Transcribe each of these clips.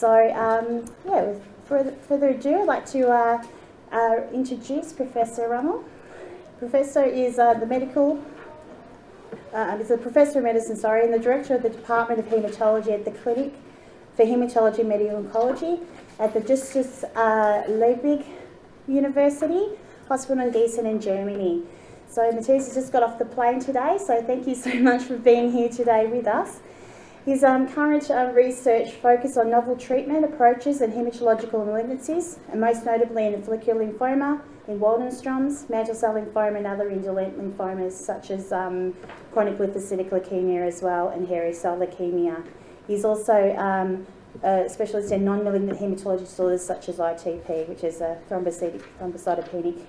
Yeah, with further ado, I'd like to introduce Professor Rummel. Professor is is a professor of medicine, and the director of the Department of Haematology at the Clinic for Haematology and Medical Oncology at the Justus Liebig University Hospital in Gießen in Germany. So Mathias has just got off the plane today, so thank you so much for being here today with us. His current research focuses on novel treatment approaches in hematological malignancies, and most notably in follicular lymphoma, in Waldenstroms, mantle cell lymphoma, and other indolent lymphomas such as chronic lymphocytic leukemia as well, and hairy cell leukemia. He's also a specialist in non-malignant hematology disorders such as ITP, which is a thrombocytopenic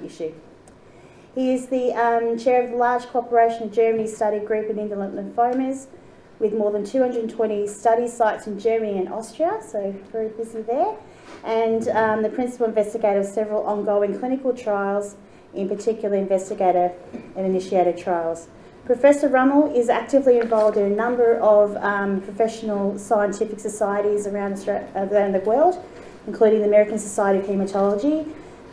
issue. He is the chair of the large cooperation of Germany study group in indolent lymphomas, with more than 220 study sites in Germany and Austria, so very busy there, and the principal investigator of several ongoing clinical trials, in particular investigator and initiated trials. Professor Rummel is actively involved in a number of professional scientific societies around the world, including the American Society of Haematology,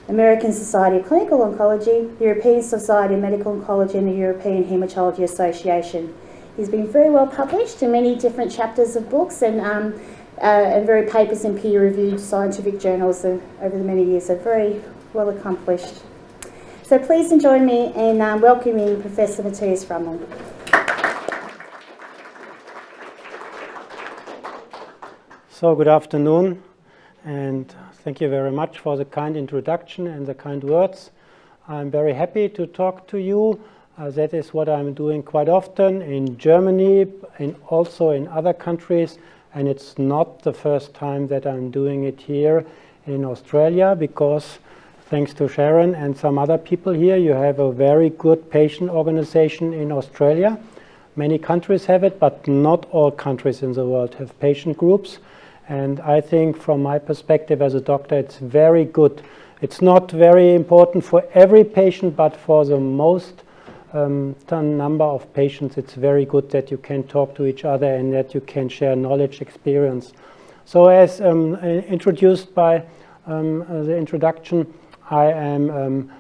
American Society of Clinical Oncology, the European Society of Medical Oncology, and the European Haematology Association. He's been very well published in many different chapters of books and very papers in peer-reviewed scientific journals over the many years. So very well accomplished. So please join me in welcoming Professor Mathias Rummel. So good afternoon, and thank you very much for the kind introduction and the kind words. I'm very happy to talk to you. That is what I'm doing quite often in Germany and also in other countries, and it's not the first time that I'm doing it here in Australia, because thanks to Sharon and some other people here, you have a very good patient organization in Australia. Many countries have it, but not all countries in the world have patient groups, and I think from my perspective as a doctor it's very good. It's not very important for every patient, but for the most number of patients, it's very good that you can talk to each other and that you can share knowledge, experience. So as introduced by the introduction, I am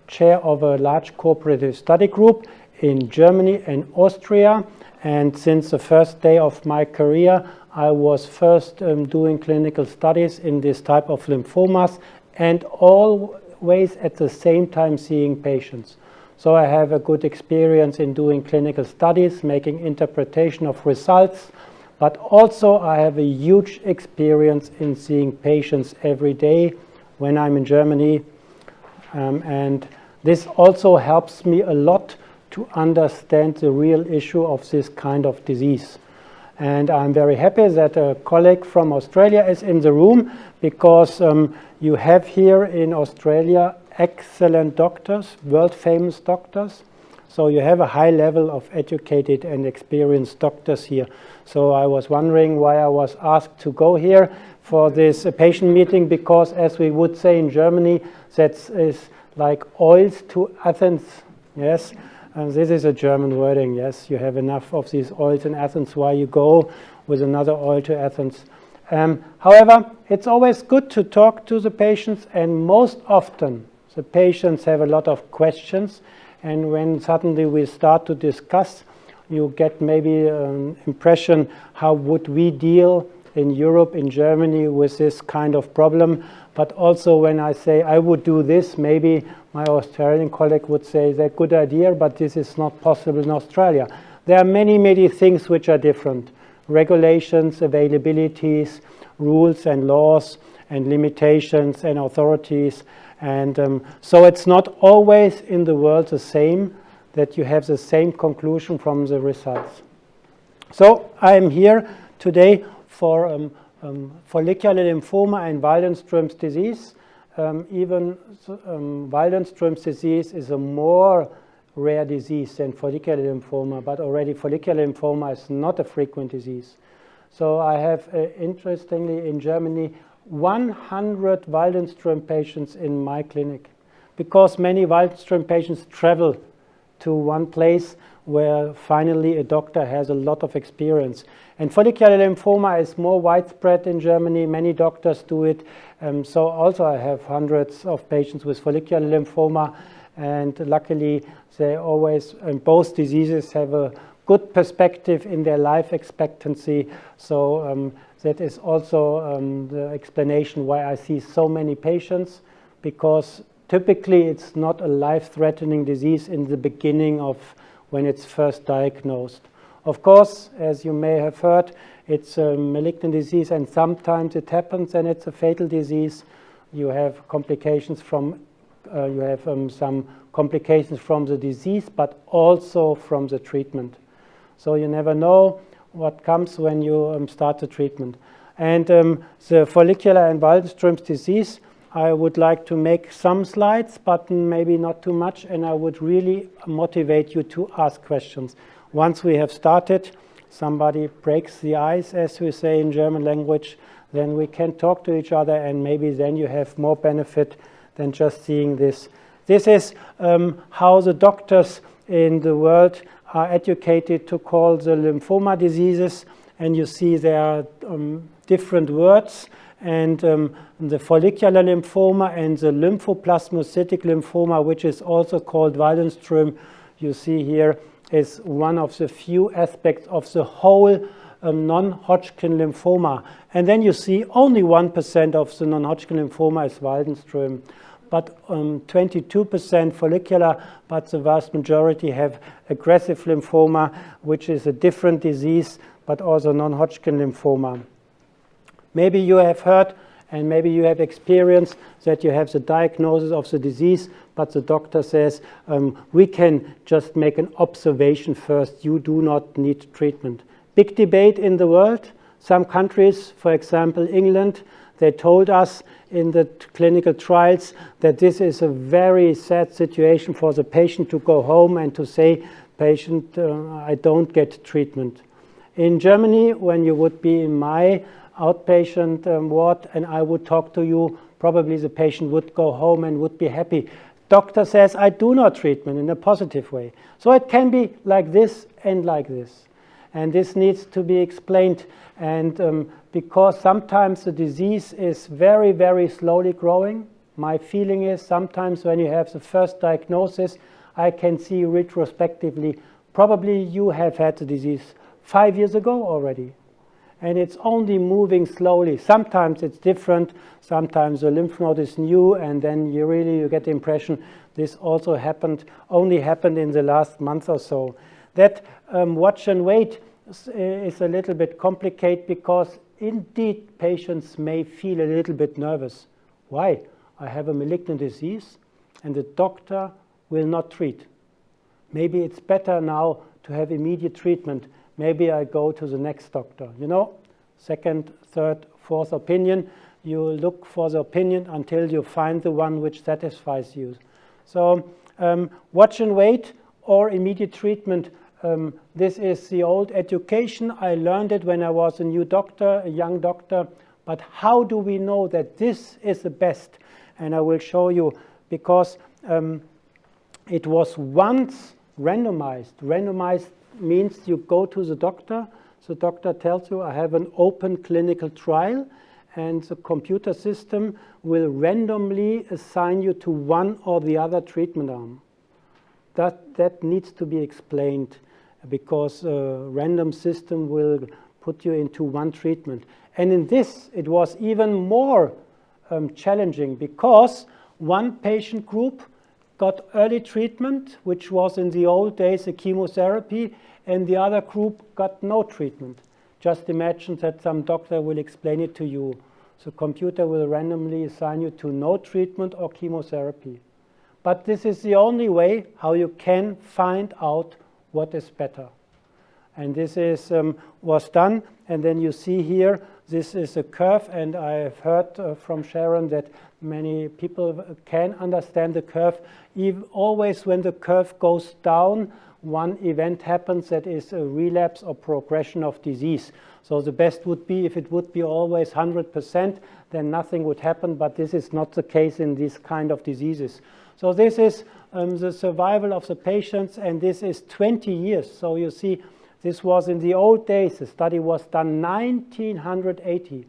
chair of a large cooperative study group in Germany and Austria, and since the first day of my career I was first doing clinical studies in this type of lymphomas, and always at the same time seeing patients. So I have a good experience in doing clinical studies, making interpretation of results, but also I have a huge experience in seeing patients every day when I'm in Germany. And this also helps me a lot to understand the real issue of this kind of disease. And I'm very happy that a colleague from Australia is in the room, because you have here in Australia excellent doctors, world-famous doctors. So you have a high level of educated and experienced doctors here. So I was wondering why I was asked to go here for this patient meeting, because as we would say in Germany, that is like oils to Athens, yes? And this is a German wording, yes? You have enough of these oils in Athens, why you go with another oil to Athens? However, it's always good to talk to the patients, and most often the patients have a lot of questions, and when suddenly we start to discuss, you get maybe an impression how would we deal in Europe, in Germany, with this kind of problem. But also when I say I would do this, maybe my Australian colleague would say that's a good idea, but this is not possible in Australia. There are many things which are different. Regulations, availabilities, rules and laws, and limitations and authorities. And so it's not always in the world the same, that you have the same conclusion from the results. So I am here today for follicular lymphoma and Waldenstrom's disease. Waldenstrom's disease is a more rare disease than follicular lymphoma, but already follicular lymphoma is not a frequent disease. So I have, interestingly, in Germany, 100 Waldenstrom patients in my clinic, because many Waldenstrom patients travel to one place where finally a doctor has a lot of experience. And follicular lymphoma is more widespread in Germany. Many doctors do it. So also I have hundreds of patients with follicular lymphoma, and luckily they always, both diseases have a good perspective in their life expectancy. So that is also the explanation why I see so many patients, because typically it's not a life-threatening disease in the beginning of when it's first diagnosed. Of course, as you may have heard, it's a malignant disease, and sometimes it happens and it's a fatal disease. You have complications from some complications from the disease, but also from the treatment. So you never know what comes when you start the treatment. And the follicular and Waldenstrom's disease, I would like to make some slides, but maybe not too much, and I would really motivate you to ask questions. Once we have started, somebody breaks the ice, as we say in German language, then we can talk to each other, and maybe then you have more benefit than just seeing this. This is how the doctors in the world are educated to call the lymphoma diseases, and you see there are different words. And the follicular lymphoma and the lymphoplasmacytic lymphoma, which is also called Waldenstrom, you see here, is one of the few aspects of the whole non-Hodgkin lymphoma. And then you see only 1% of the non-Hodgkin lymphoma is Waldenstrom, but 22% follicular, but the vast majority have aggressive lymphoma, which is a different disease, but also non-Hodgkin lymphoma. Maybe you have heard and maybe you have experienced that you have the diagnosis of the disease, but the doctor says, we can just make an observation first. You do not need treatment. Big debate in the world. Some countries, for example, England, they told us in the clinical trials that this is a very sad situation for the patient to go home and to say, patient, I don't get treatment. In Germany, when you would be in my outpatient ward and I would talk to you, probably the patient would go home and would be happy. Doctor says, I do not treatment in a positive way. So it can be like this and like this. And this needs to be explained. And because sometimes the disease is very, very slowly growing. My feeling is sometimes when you have the first diagnosis, I can see retrospectively, probably you have had the disease 5 years ago already. And it's only moving slowly. Sometimes it's different. Sometimes the lymph node is new, and then you get the impression this also only happened in the last month or so. That watch and wait is a little bit complicated because indeed patients may feel a little bit nervous. Why? I have a malignant disease, and the doctor will not treat. Maybe it's better now to have immediate treatment. Maybe I go to the next doctor. You know, second, third, fourth opinion. You look for the opinion until you find the one which satisfies you. So watch and wait or immediate treatment. This is the old education. I learned it when I was a new doctor, a young doctor. But how do we know that this is the best? And I will show you, because it was once randomized. Randomized means you go to the doctor tells you, I have an open clinical trial, and the computer system will randomly assign you to one or the other treatment arm. That needs to be explained, because a random system will put you into one treatment. And in this, it was even more challenging, because one patient group got early treatment, which was in the old days a chemotherapy, and the other group got no treatment. Just imagine that some doctor will explain it to you. The computer will randomly assign you to no treatment or chemotherapy. But this is the only way how you can find out what is better. And this was done. And then you see here, this is a curve. And I have heard from Sharon that many people can understand the curve. Always when the curve goes down, one event happens that is a relapse or progression of disease. So the best would be if it would be always 100%, then nothing would happen. But this is not the case in these kind of diseases. So this is the survival of the patients, and this is 20 years. So you see, this was in the old days. The study was done 1980,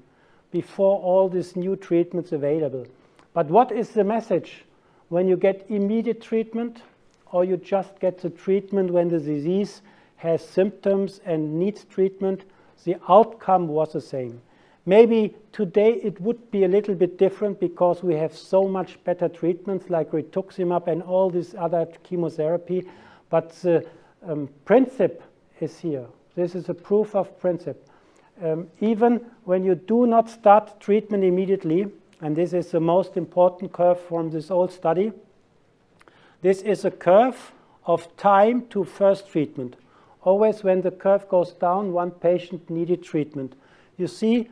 before all these new treatments available. But what is the message? When you get immediate treatment, or you just get the treatment when the disease has symptoms and needs treatment, the outcome was the same. Maybe today it would be a little bit different because we have so much better treatments like rituximab and all this other chemotherapy, but the principle is here. This is a proof of principle. Even when you do not start treatment immediately, and this is the most important curve from this old study, this is a curve of time to first treatment. Always when the curve goes down, one patient needed treatment. You see,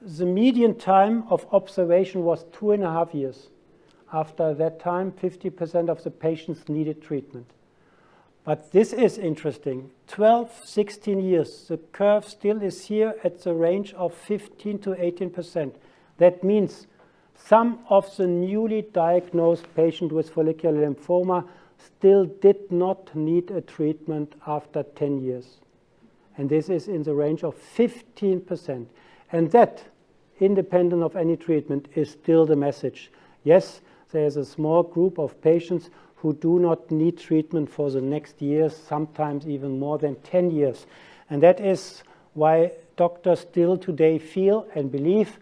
the median time of observation was 2.5 years. After that time, 50% of the patients needed treatment. But this is interesting. 12, 16 years, the curve still is here at the range of 15 to 18%. That means some of the newly diagnosed patients with follicular lymphoma still did not need a treatment after 10 years. And this is in the range of 15%. And that, independent of any treatment, is still the message. Yes, there is a small group of patients who do not need treatment for the next years, sometimes even more than 10 years. And that is why doctors still today feel and believe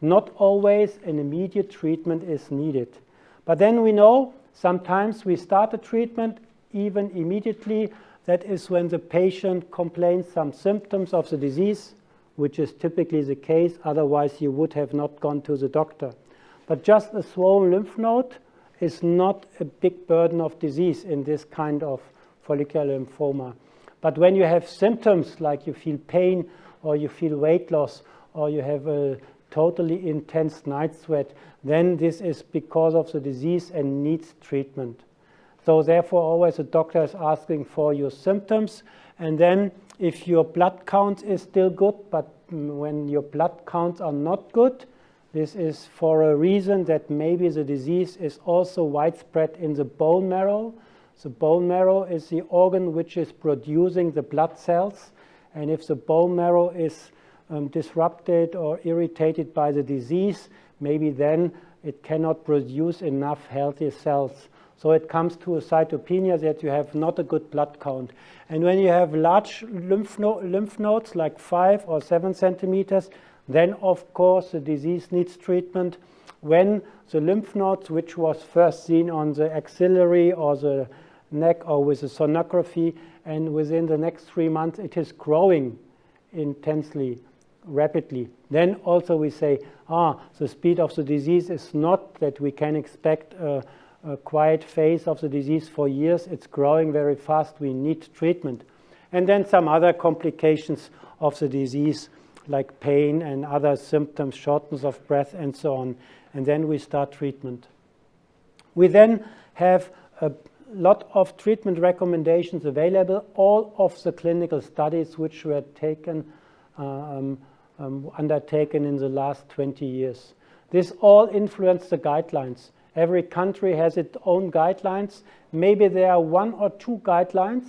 not always an immediate treatment is needed. But then we know sometimes we start a treatment even immediately. That is when the patient complains some symptoms of the disease, which is typically the case. Otherwise, you would have not gone to the doctor. But just a swollen lymph node is not a big burden of disease in this kind of follicular lymphoma. But when you have symptoms like you feel pain or you feel weight loss or you have a totally intense night sweat, then this is because of the disease and needs treatment. So therefore, always a doctor is asking for your symptoms, and then if your blood count is still good, but when your blood counts are not good, this is for a reason that maybe the disease is also widespread in the bone marrow. The bone marrow is the organ which is producing the blood cells, and if the bone marrow is disrupted or irritated by the disease, maybe then it cannot produce enough healthy cells. So it comes to a cytopenia that you have not a good blood count. And when you have large lymph nodes, like 5 or 7 centimeters, then of course the disease needs treatment. When the lymph nodes, which was first seen on the axillary or the neck or with a sonography, and within the next 3 months it is growing intensely, rapidly, then also we say, the speed of the disease is not that we can expect a quiet phase of the disease for years. It's growing very fast. We need treatment. And then some other complications of the disease, like pain and other symptoms, shortness of breath, and so on. And then we start treatment. We then have a lot of treatment recommendations available, all of the clinical studies which were undertaken in the last 20 years. This all influenced the guidelines. Every country has its own guidelines. Maybe there are 1 or 2 guidelines,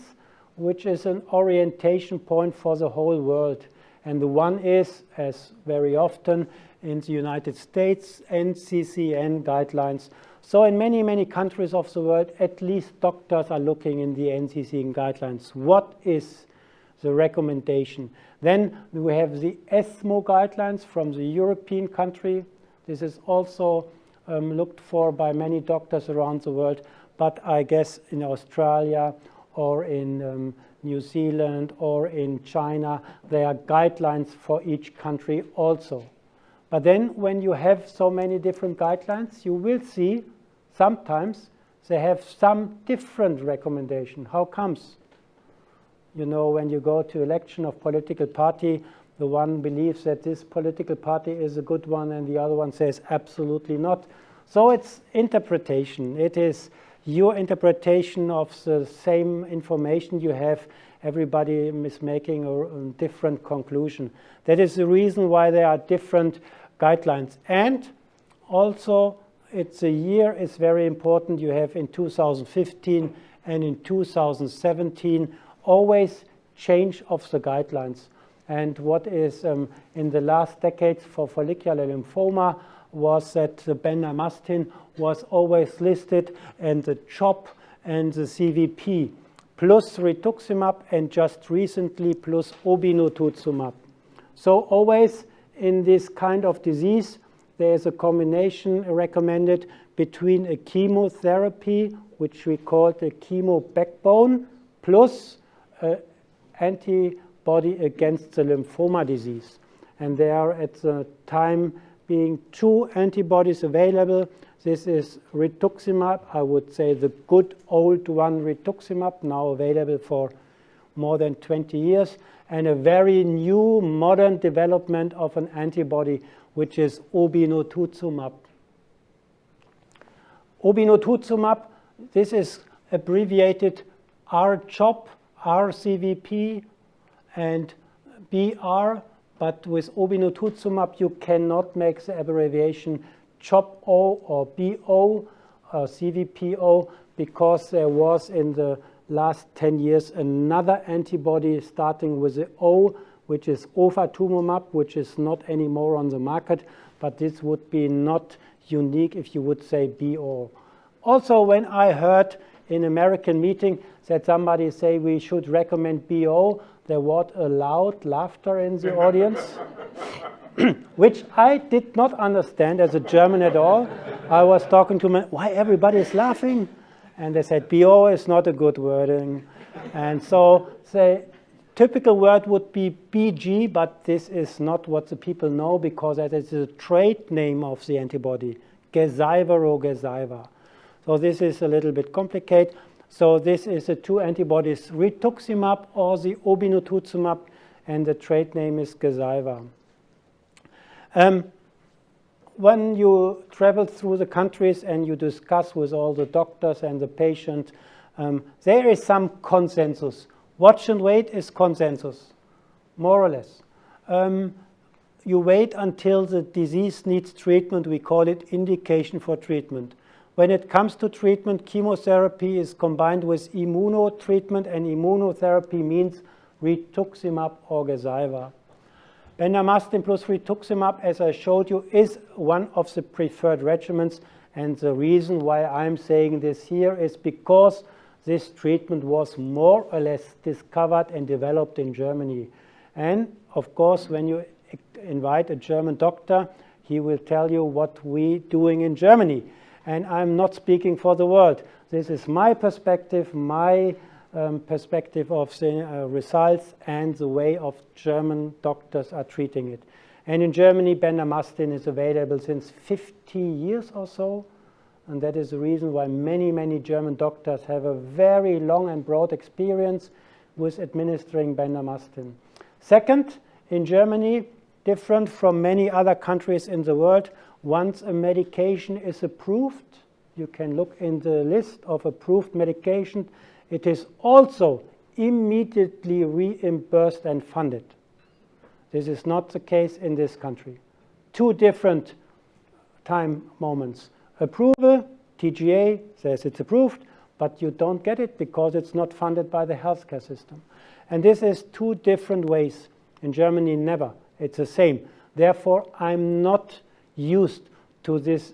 which is an orientation point for the whole world. And the one is, as very often in the United States, NCCN guidelines. So in many, many countries of the world, at least doctors are looking in the NCCN guidelines. What is the recommendation? Then we have the ESMO guidelines from the European country. This is also looked for by many doctors around the world, but I guess in Australia or in New Zealand or in China, there are guidelines for each country also. But then when you have so many different guidelines, you will see sometimes they have some different recommendation. How comes? You know, when you go to election of political party, the one believes that this political party is a good one and the other one says absolutely not. So it's interpretation. It is your interpretation of the same information you have. Everybody is making a different conclusion. That is the reason why there are different guidelines. And also it's a year is very important. You have in 2015 and in 2017 always change of the guidelines. And what is in the last decades for follicular lymphoma was that the bendamustine was always listed, and the CHOP and the CVP, plus rituximab, and just recently plus obinutuzumab. So always in this kind of disease, there is a combination recommended between a chemotherapy, which we call the chemo backbone, plus antibody against the lymphoma disease. And there are at the time being 2 antibodies available. This is rituximab, I would say the good old one rituximab, now available for more than 20 years, and a very new modern development of an antibody, which is obinutuzumab. Obinutuzumab, this is abbreviated R-CHOP, R-CVP, and BR, but with obinutuzumab you cannot make the abbreviation CHOP-O or BO or CVPO, because there was in the last 10 years another antibody starting with the O, which is ofatumumab, which is not anymore on the market, but this would be not unique if you would say BO. Also, when I heard in American meeting that somebody say we should recommend BO, there was a loud laughter in the audience, which I did not understand as a German at all. I was talking to them, why everybody is laughing? And they said, BO is not a good wording. And so the typical word would be BG, but this is not what the people know, because that is the trade name of the antibody, Gazyva or Gazyva. So this is a little bit complicated. So this is the 2 antibodies, rituximab or the obinutuzumab, and the trade name is Gazyva. When you travel through the countries and you discuss with all the doctors and the patient, there is some consensus. Watch and wait is consensus, more or less. You wait until the disease needs treatment. We call it indication for treatment. When it comes to treatment, chemotherapy is combined with immunotreatment, and immunotherapy means rituximab or Gazyva. Bendamustine plus rituximab, as I showed you, is one of the preferred regimens, and the reason why I'm saying this here is because this treatment was more or less discovered and developed in Germany. And of course, when you invite a German doctor, he will tell you what we're doing in Germany. And I'm not speaking for the world. This is my perspective, my perspective of the results and the way of German doctors are treating it. And in Germany, bendamustine is available since 50 years or so. And that is the reason why many, many German doctors have a very long and broad experience with administering bendamustine. Second, in Germany, different from many other countries in the world, once a medication is approved, you can look in the list of approved medication, it is also immediately reimbursed and funded. This is not the case in this country. 2 different time moments. Approval, TGA says it's approved, but you don't get it because it's not funded by the healthcare system. And this is 2 different ways. In Germany, never. It's the same. Therefore, I'm not used to this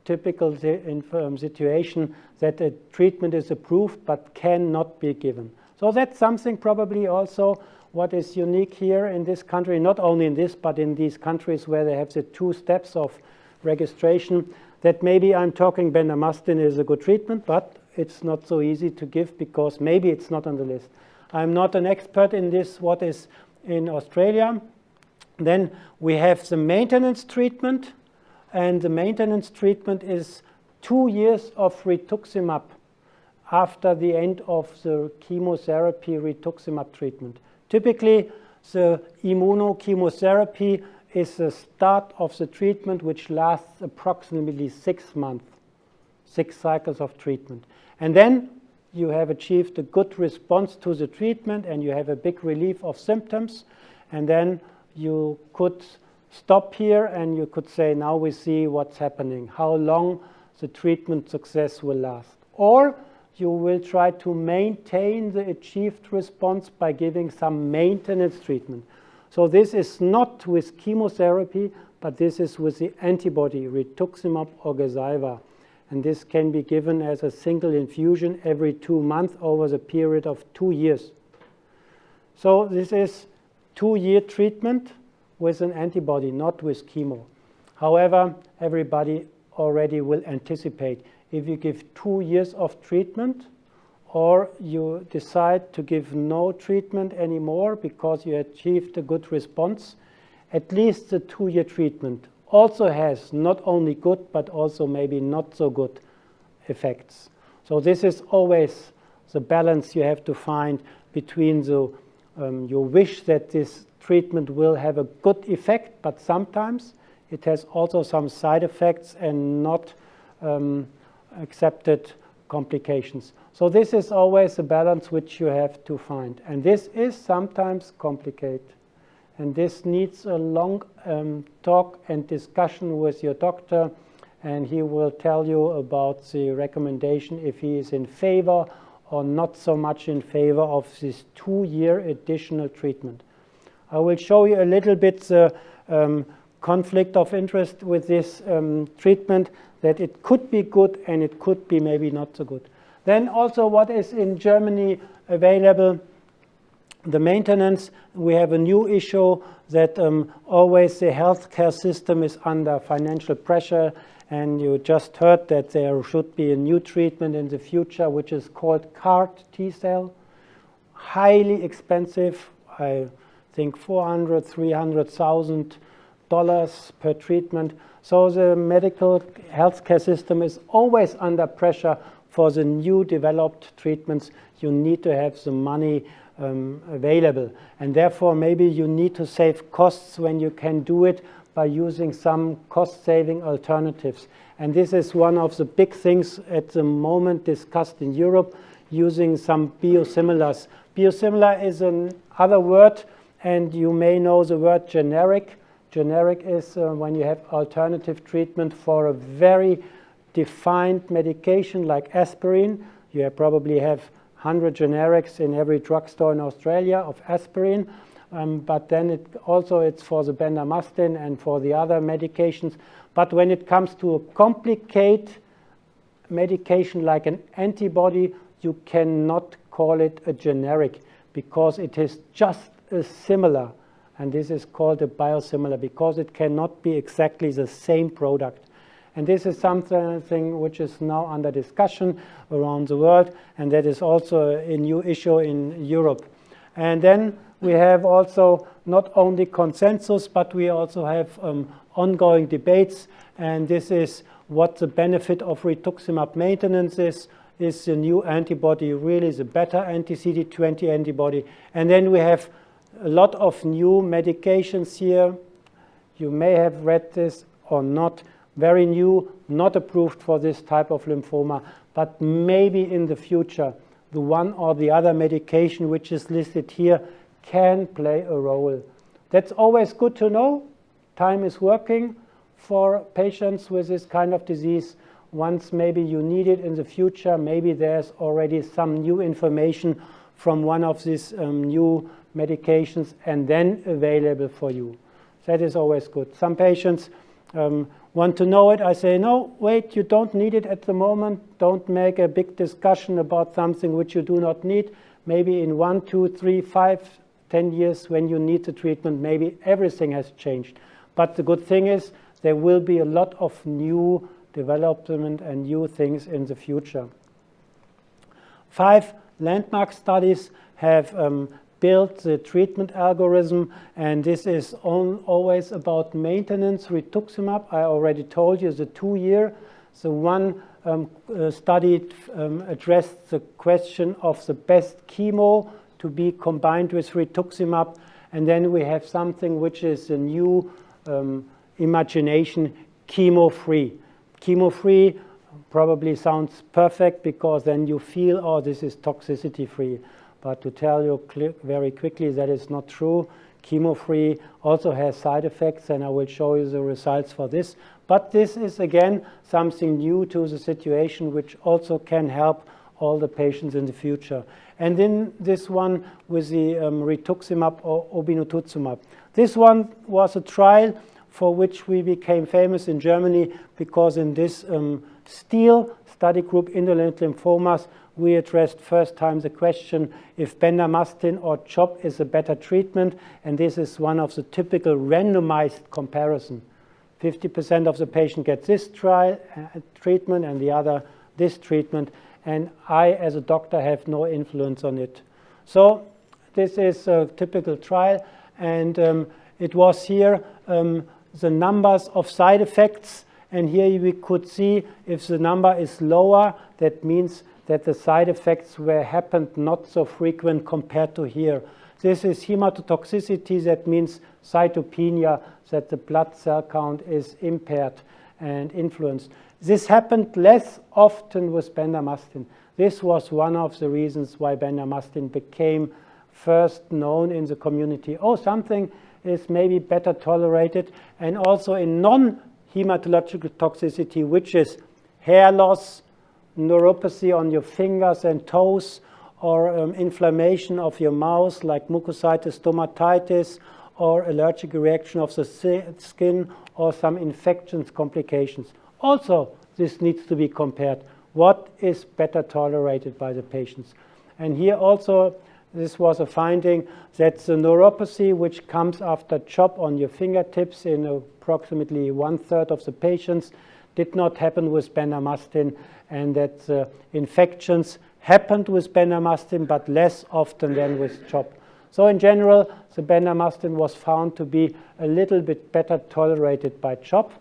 typical situation that a treatment is approved but cannot be given. So that's something probably also what is unique here in this country, not only in this, but in these countries where they have the 2 steps of registration, that maybe I'm talking bendamustine is a good treatment, but it's not so easy to give because maybe it's not on the list. I'm not an expert in this, what is in Australia. Then we have the maintenance treatment, and the maintenance treatment is 2 years of rituximab after the end of the chemotherapy rituximab treatment. Typically, the immunochemotherapy is the start of the treatment, which lasts approximately 6 months, 6 cycles of treatment. And then you have achieved a good response to the treatment and you have a big relief of symptoms, and then you could stop here and you could say, now we see what's happening, how long the treatment success will last. Or you will try to maintain the achieved response by giving some maintenance treatment. So this is not with chemotherapy, but this is with the antibody, rituximab or Gazyva. And this can be given as a single infusion every 2 months over the period of 2 years. So this is 2-year treatment with an antibody, not with chemo. However, everybody already will anticipate if you give 2 years of treatment or you decide to give no treatment anymore because you achieved a good response, at least the 2-year treatment also has not only good but also maybe not so good effects. So this is always the balance you have to find between the your wish that this treatment will have a good effect, but sometimes it has also some side effects and not accepted complications. So this is always a balance which you have to find. And this is sometimes complicated. And this needs a long talk and discussion with your doctor, and he will tell you about the recommendation if he is in favor or not so much in favor of this 2-year additional treatment. I will show you a little bit the conflict of interest with this treatment, that it could be good and it could be maybe not so good. Then also what is in Germany available, the maintenance. We have a new issue that always the healthcare system is under financial pressure, and you just heard that there should be a new treatment in the future which is called CAR T-cell. Highly expensive, I think $400,000-$300,000 per treatment. So the medical healthcare system is always under pressure for the new developed treatments. You need to have the money available, and therefore maybe you need to save costs when you can do it by using some cost-saving alternatives. And this is one of the big things at the moment discussed in Europe, using some biosimilars. Biosimilar is another word, and you may know the word generic. Generic is when you have alternative treatment for a very defined medication like aspirin. You probably have 100 generics in every drugstore in Australia of aspirin, but then it's for the bendamustine and for the other medications. But when it comes to a complicated medication like an antibody, you cannot call it a generic because it is just a similar, and this is called a biosimilar because it cannot be exactly the same product. And this is something which is now under discussion around the world, and that is also a new issue in Europe. And then we have also not only consensus, but we also have ongoing debates, and this is what the benefit of rituximab maintenance is. Is the new antibody really the better anti-CD20 antibody? And then we have a lot of new medications here. You may have read this or not. Very new, not approved for this type of lymphoma, but maybe in the future, the one or the other medication which is listed here can play a role. That's always good to know. Time is working for patients with this kind of disease. Once maybe you need it in the future, maybe there's already some new information from one of these new medications and then available for you. That is always good. Some patients want to know it. I say, no, wait, you don't need it at the moment. Don't make a big discussion about something which you do not need. Maybe in 1, 2, 3, 5, 10 years when you need the treatment, maybe everything has changed. But the good thing is there will be a lot of new development and new things in the future. 5 landmark studies have built the treatment algorithm, and this is always about maintenance. Rituximab, I already told you, the 2-year. The one study addressed the question of the best chemo to be combined with rituximab, and then we have something which is a new imagination, chemo-free. Chemo-free probably sounds perfect because then you feel, oh, this is toxicity-free. But to tell you very quickly, that is not true. Chemofree also has side effects, and I will show you the results for this. But this is again something new to the situation, which also can help all the patients in the future. And then this one with the rituximab or obinutuzumab. This one was a trial for which we became famous in Germany, because in this STEEL study group, indolent lymphomas, we addressed first time the question if bendamustine or CHOP is a better treatment, and this is one of the typical randomized comparison. 50% of the patient gets this treatment and the other this treatment, and I as a doctor have no influence on it. So this is a typical trial, and it was here the numbers of side effects, and here we could see if the number is lower, that means that the side effects happened not so frequent compared to here. This is hematotoxicity, that means cytopenia, that the blood cell count is impaired and influenced. This happened less often with bendamustine. This was one of the reasons why bendamustine became first known in the community. Oh, something is maybe better tolerated, and also in non-hematological toxicity, which is hair loss, neuropathy on your fingers and toes, or inflammation of your mouth like mucositis, stomatitis, or allergic reaction of the skin, or some infections, complications. Also, this needs to be compared. What is better tolerated by the patients? And here also, this was a finding that the neuropathy, which comes after CHOP on your fingertips in approximately 1/3 of the patients, did not happen with bendamustine, and that infections happened with bendamustine, but less often than with CHOP. So in general, the bendamustine was found to be a little bit better tolerated by CHOP.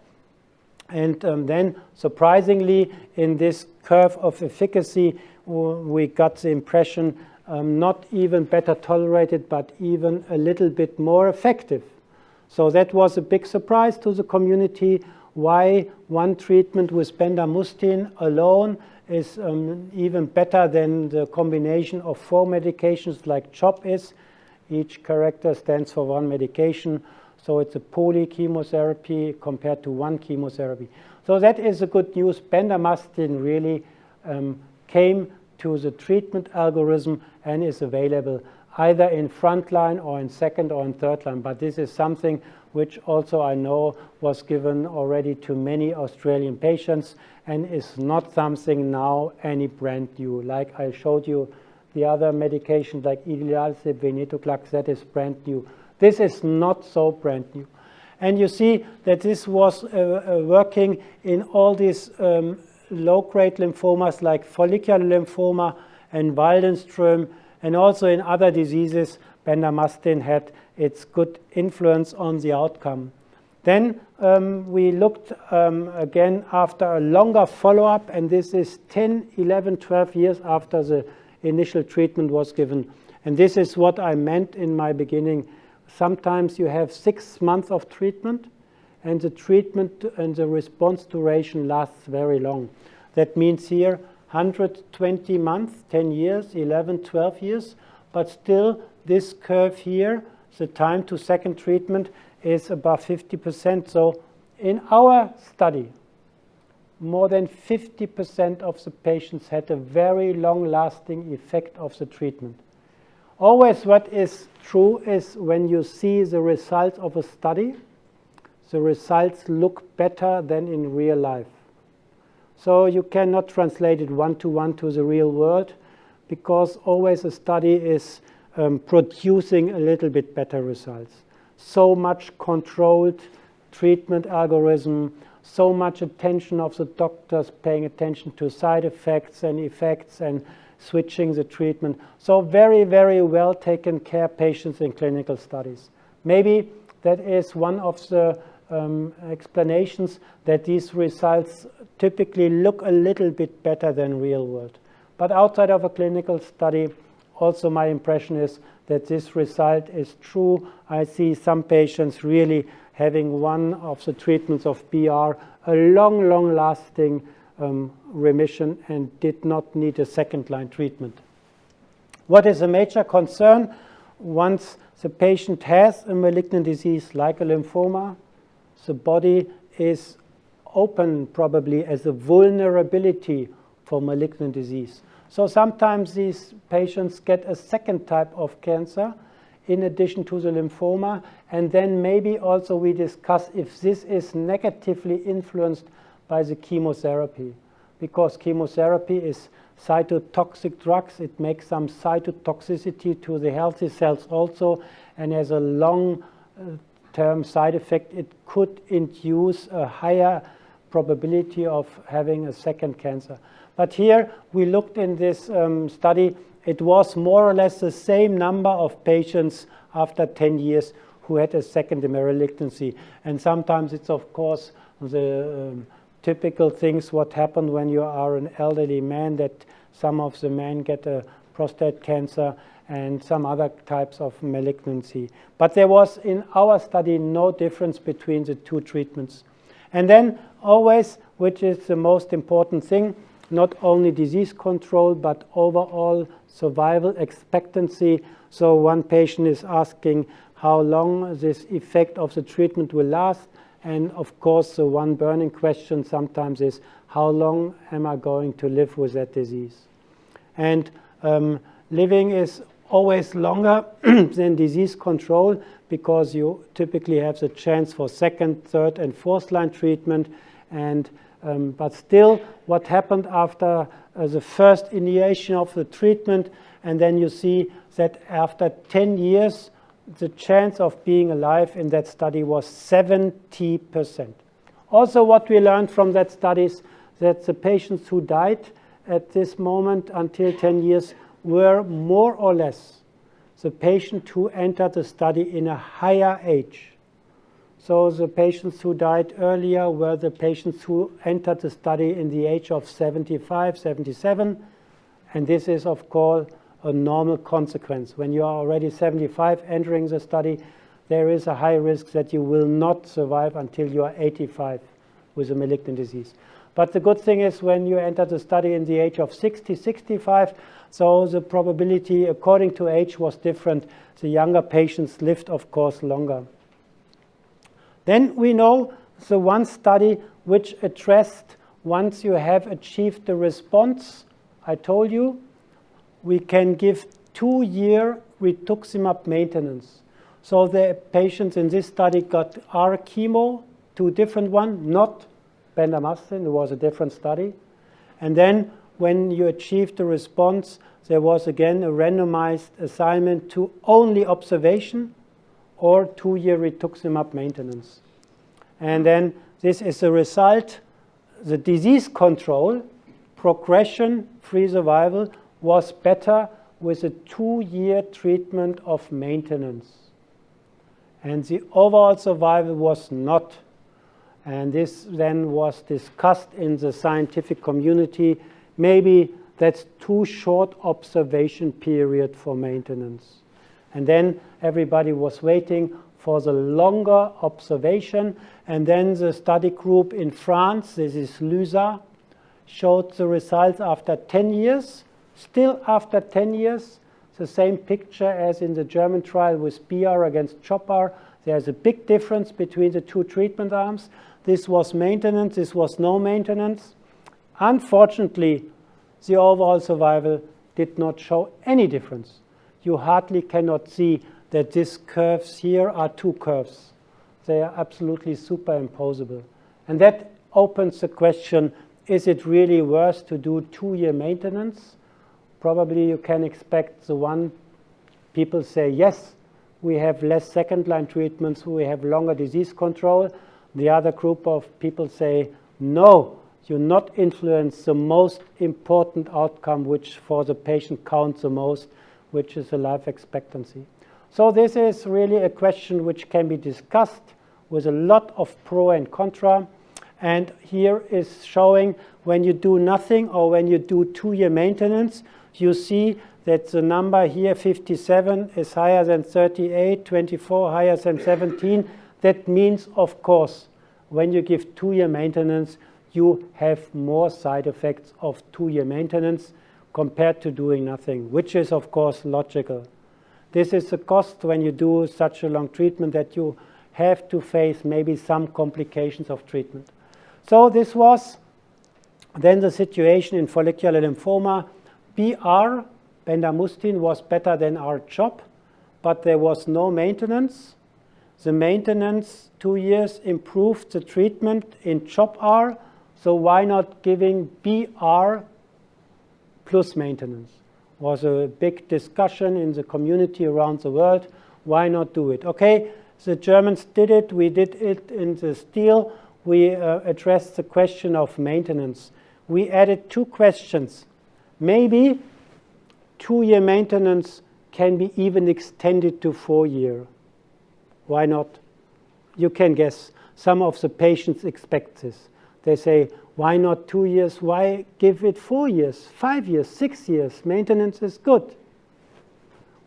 And then, surprisingly, in this curve of efficacy, we got the impression not even better tolerated, but even a little bit more effective. So that was a big surprise to the community, why one treatment with bendamustine alone is even better than the combination of 4 medications like CHOP is. Each character stands for 1 medication. So it's a polychemotherapy compared to 1 chemotherapy. So that is the good news. Bendamustine really came to the treatment algorithm and is available either in front line or in second or in third line. But this is something which also I know was given already to many Australian patients and is not something now any brand new. Like I showed you the other medications like idelalisib, venetoclax, that is brand new. This is not so brand new. And you see that this was working in all these low-grade lymphomas like follicular lymphoma and waldenstrom, and also in other diseases, bendamustine had its good influence on the outcome. Then we looked again after a longer follow-up, and this is 10, 11, 12 years after the initial treatment was given. And this is what I meant in my beginning. Sometimes you have 6 months of treatment, and the treatment and the response duration lasts very long. That means here 120 months, 10 years, 11, 12 years, but still this curve here, the time to second treatment is above 50%. So in our study, more than 50% of the patients had a very long-lasting effect of the treatment. Always what is true is when you see the results of a study, the results look better than in real life. So you cannot translate it one-to-one to the real world, because always a study is producing a little bit better results. So much controlled treatment algorithm, so much attention of the doctors paying attention to side effects and switching the treatment. So very, very well taken care patients in clinical studies. Maybe that is one of the explanations that these results typically look a little bit better than real world. But outside of a clinical study, also my impression is that this result is true. I see some patients really having one of the treatments of BR, a long-lasting remission, and did not need a second-line treatment. What is a major concern once the patient has a malignant disease like a lymphoma, the body is open probably as a vulnerability for malignant disease. So sometimes these patients get a second type of cancer in addition to the lymphoma, and then maybe also we discuss if this is negatively influenced by the chemotherapy, because chemotherapy is cytotoxic drugs. It makes some cytotoxicity to the healthy cells also, and as a long-term side effect, it could induce a higher probability of having a second cancer. But here we looked in this study, it was more or less the same number of patients after 10 years who had a secondary malignancy. And sometimes it's, of course, the typical things what happen when you are an elderly man, that some of the men get a prostate cancer and some other types of malignancy. But there was in our study no difference between the two treatments. And then always, which is the most important thing, not only disease control, but overall survival expectancy. So one patient is asking how long this effect of the treatment will last. And of course, the one burning question sometimes is, how long am I going to live with that disease? And living is always longer than disease control, because you typically have the chance for second, third, and fourth line treatment. And but still, what happened after the first initiation of the treatment, and then you see that after 10 years, the chance of being alive in that study was 70%. Also, what we learned from that study is that the patients who died at this moment until 10 years were more or less the patient who entered the study in a higher age. So the patients who died earlier were the patients who entered the study in the age of 75, 77. And this is, of course, a normal consequence. When you are already 75 entering the study, there is a high risk that you will not survive until you are 85 with a malignant disease. But the good thing is when you enter the study in the age of 60, 65, so the probability according to age was different. The younger patients lived, of course, longer. Then we know the one study which addressed, once you have achieved the response, I told you, we can give 2-year rituximab maintenance. So the patients in this study got R chemo, 2 different ones, not bendamustine, it was a different study. And then when you achieved the response, there was again a randomized assignment to only observation or 2-year rituximab maintenance. And then this is the result. The disease control, progression-free survival, was better with a 2-year treatment of maintenance. And the overall survival was not. And this then was discussed in the scientific community. Maybe that's too short observation period for maintenance. And then everybody was waiting for the longer observation. And then the study group in France, this is LUSA, showed the results after 10 years. Still after 10 years, the same picture as in the German trial with BR against CHOPR. There's a big difference between the two treatment arms. This was maintenance, this was no maintenance. Unfortunately, the overall survival did not show any difference. You hardly cannot see that these curves here are 2 curves. They are absolutely superimposable. And that opens the question, is it really worth to do 2-year maintenance? Probably you can expect the one people say, yes, we have less second-line treatments, we have longer disease control. The other group of people say, no, you not influence the most important outcome, which for the patient counts the most, which is the life expectancy. So this is really a question which can be discussed with a lot of pro and contra. And here is showing when you do nothing or when you do 2-year maintenance, you see that the number here, 57, is higher than 38, 24 higher than 17. That means, of course, when you give 2-year maintenance, you have more side effects of 2-year maintenance compared to doing nothing, which is, of course, logical. This is a cost when you do such a long treatment that you have to face maybe some complications of treatment. So this was then the situation in follicular lymphoma. BR, bendamustine, was better than R-CHOP, but there was no maintenance. The maintenance, 2 years, improved the treatment in CHOP-R, so why not giving BR plus maintenance? Was a big discussion in the community around the world. Why not do it? Okay, the Germans did it. We did it in the steel. We addressed the question of maintenance. We added 2 questions. Maybe 2-year maintenance can be even extended to 4-year. Why not? You can guess. Some of the patients expect this. They say, why not 2 years? Why give it 4 years, 5 years, 6 years? Maintenance is good.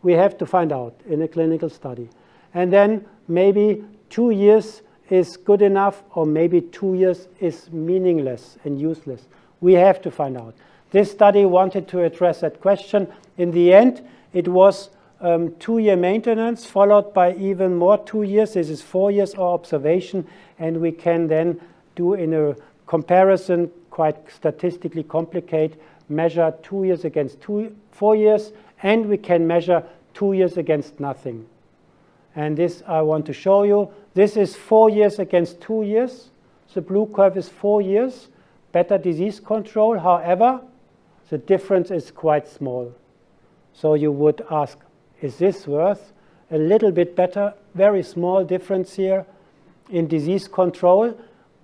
We have to find out in a clinical study. And then maybe 2 years is good enough, or maybe 2 years is meaningless and useless. We have to find out. This study wanted to address that question. In the end, it was 2-year maintenance followed by even more 2 years. This is 4 years of observation, and we can then do in a comparison, quite statistically complicated, measure 2 years against 4 years, and we can measure 2 years against nothing. And this I want to show you. This is 4 years against 2 years. The blue curve is 4 years, better disease control. However, the difference is quite small. So you would ask, is this worth a little bit better? Very small difference here in disease control.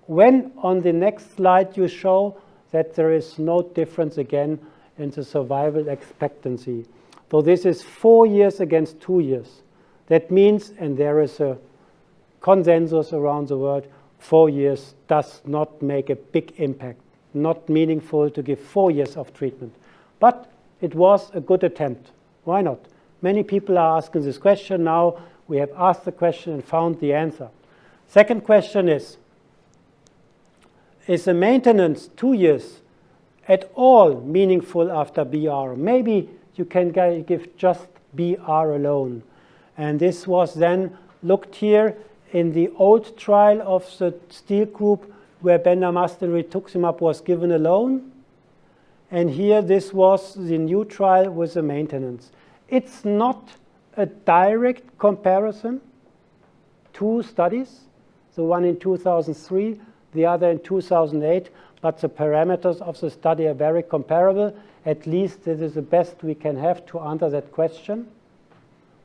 When on the next slide you show that there is no difference again in the survival expectancy. So this is 4 years against 2 years. That means, and there is a consensus around the world, 4 years does not make a big impact. Not meaningful to give 4 years of treatment. But it was a good attempt. Why not? Many people are asking this question. Now we have asked the question and found the answer. Second question is the maintenance 2 years at all meaningful after BR? Maybe you can give just BR alone. And this was then looked here in the old trial of the steel group where bendamustine rituximab was given alone. And here this was the new trial with the maintenance. It's not a direct comparison. 2 studies, the one in 2003, the other in 2008, but the parameters of the study are very comparable. At least this is the best we can have to answer that question.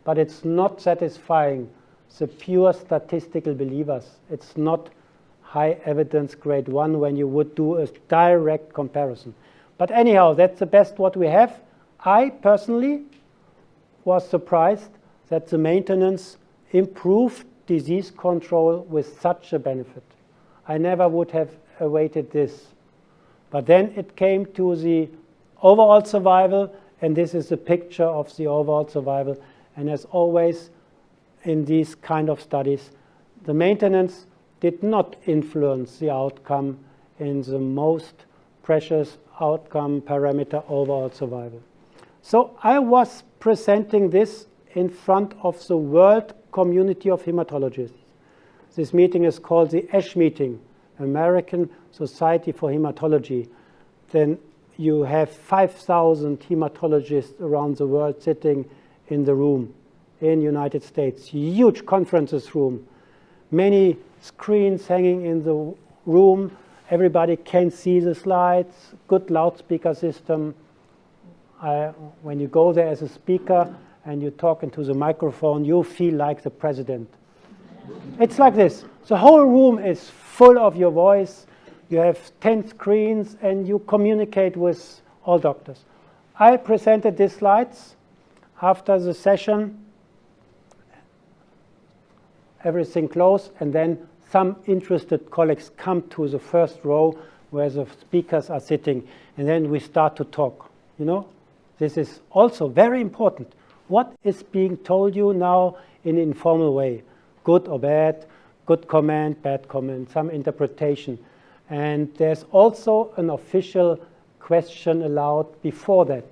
But it's not satisfying the pure statistical believers. It's not high evidence grade 1 when you would do a direct comparison. But anyhow, that's the best what we have. I personally was surprised that the maintenance improved disease control with such a benefit. I never would have awaited this. But then it came to the overall survival, and this is a picture of the overall survival. And as always in these kind of studies, the maintenance did not influence the outcome in the most precious outcome parameter, overall survival. So I was presenting this in front of the world community of hematologists. This meeting is called the ASH meeting, American Society for Hematology. Then you have 5,000 hematologists around the world sitting in the room in the United States. Huge conferences room, many screens hanging in the room. Everybody can see the slides, good loudspeaker system. When you go there as a speaker and you talk into the microphone, you feel like the president. It's like this. The whole room is full of your voice. You have 10 screens and you communicate with all doctors. I presented these slides after the session. Everything closed, and then some interested colleagues come to the first row where the speakers are sitting, and then we start to talk. You know, this is also very important. What is being told you now in an informal way? Good or bad, good comment, bad comment, some interpretation. And there's also an official question allowed before that.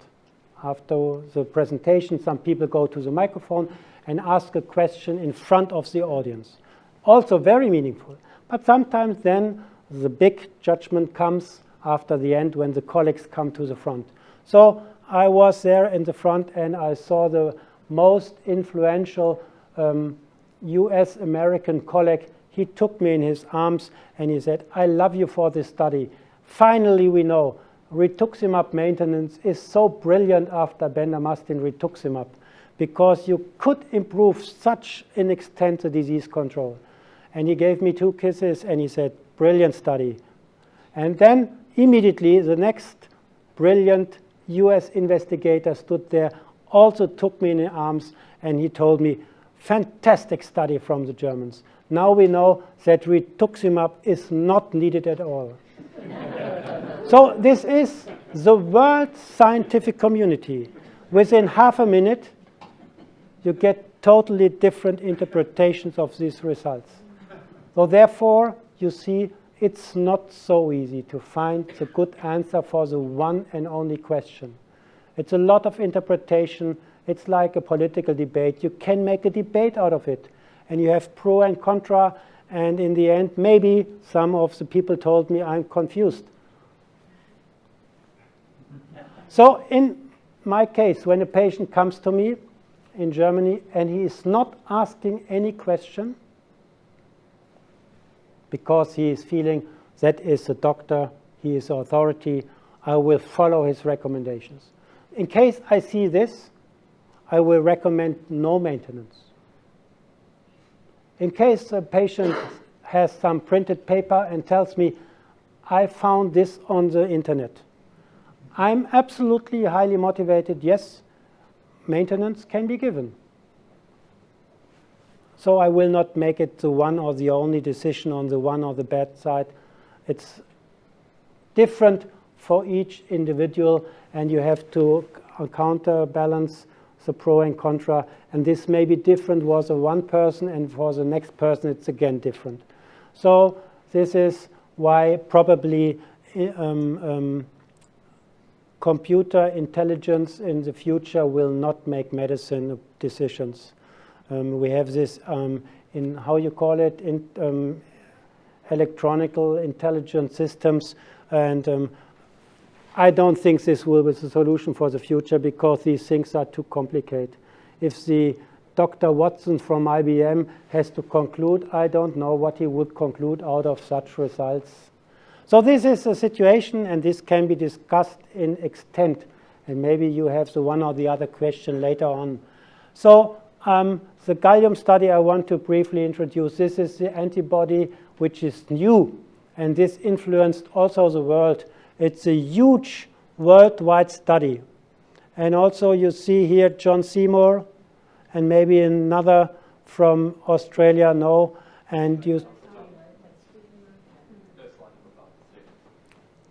After the presentation, some people go to the microphone and ask a question in front of the audience. Also very meaningful. But sometimes then the big judgment comes after the end when the colleagues come to the front. So I was there in the front and I saw the most influential US American colleague. He took me in his arms and he said, I love you for this study. Finally we know rituximab maintenance is so brilliant after bendamustine rituximab because you could improve such an extent the disease control. And he gave me 2 kisses and he said, brilliant study. And then immediately the next brilliant US investigator stood there, also took me in the arms, and he told me, fantastic study from the Germans. Now we know that rituximab is not needed at all. So this is the world scientific community. Within half a minute, you get totally different interpretations of these results. So therefore, you see, it's not so easy to find the good answer for the one and only question. It's a lot of interpretation. It's like a political debate. You can make a debate out of it. And you have pro and contra. And in the end, maybe some of the people told me I'm confused. So in my case, when a patient comes to me in Germany and he is not asking any question, because he is feeling that is a doctor, he is authority, I will follow his recommendations. In case I see this, I will recommend no maintenance. In case a patient has some printed paper and tells me, I found this on the internet, I'm absolutely highly motivated, yes, maintenance can be given. So I will not make it the one or the only decision on the one or the bad side. It's different for each individual, and you have to counterbalance the pro and contra. And this may be different for the one person, and for the next person it's again different. So this is why probably computer intelligence in the future will not make medicine decisions. We have this in, how you call it, in electronical intelligent systems, and I don't think this will be the solution for the future because these things are too complicated. If the Dr. Watson from IBM has to conclude, I don't know what he would conclude out of such results. So this is a situation, and this can be discussed in extent, and maybe you have the one or the other question later on. So the Gallium study I want to briefly introduce. This is the antibody which is new, and this influenced also the world. It's a huge worldwide study. And also you see here John Seymour, and maybe another from Australia, no, and you...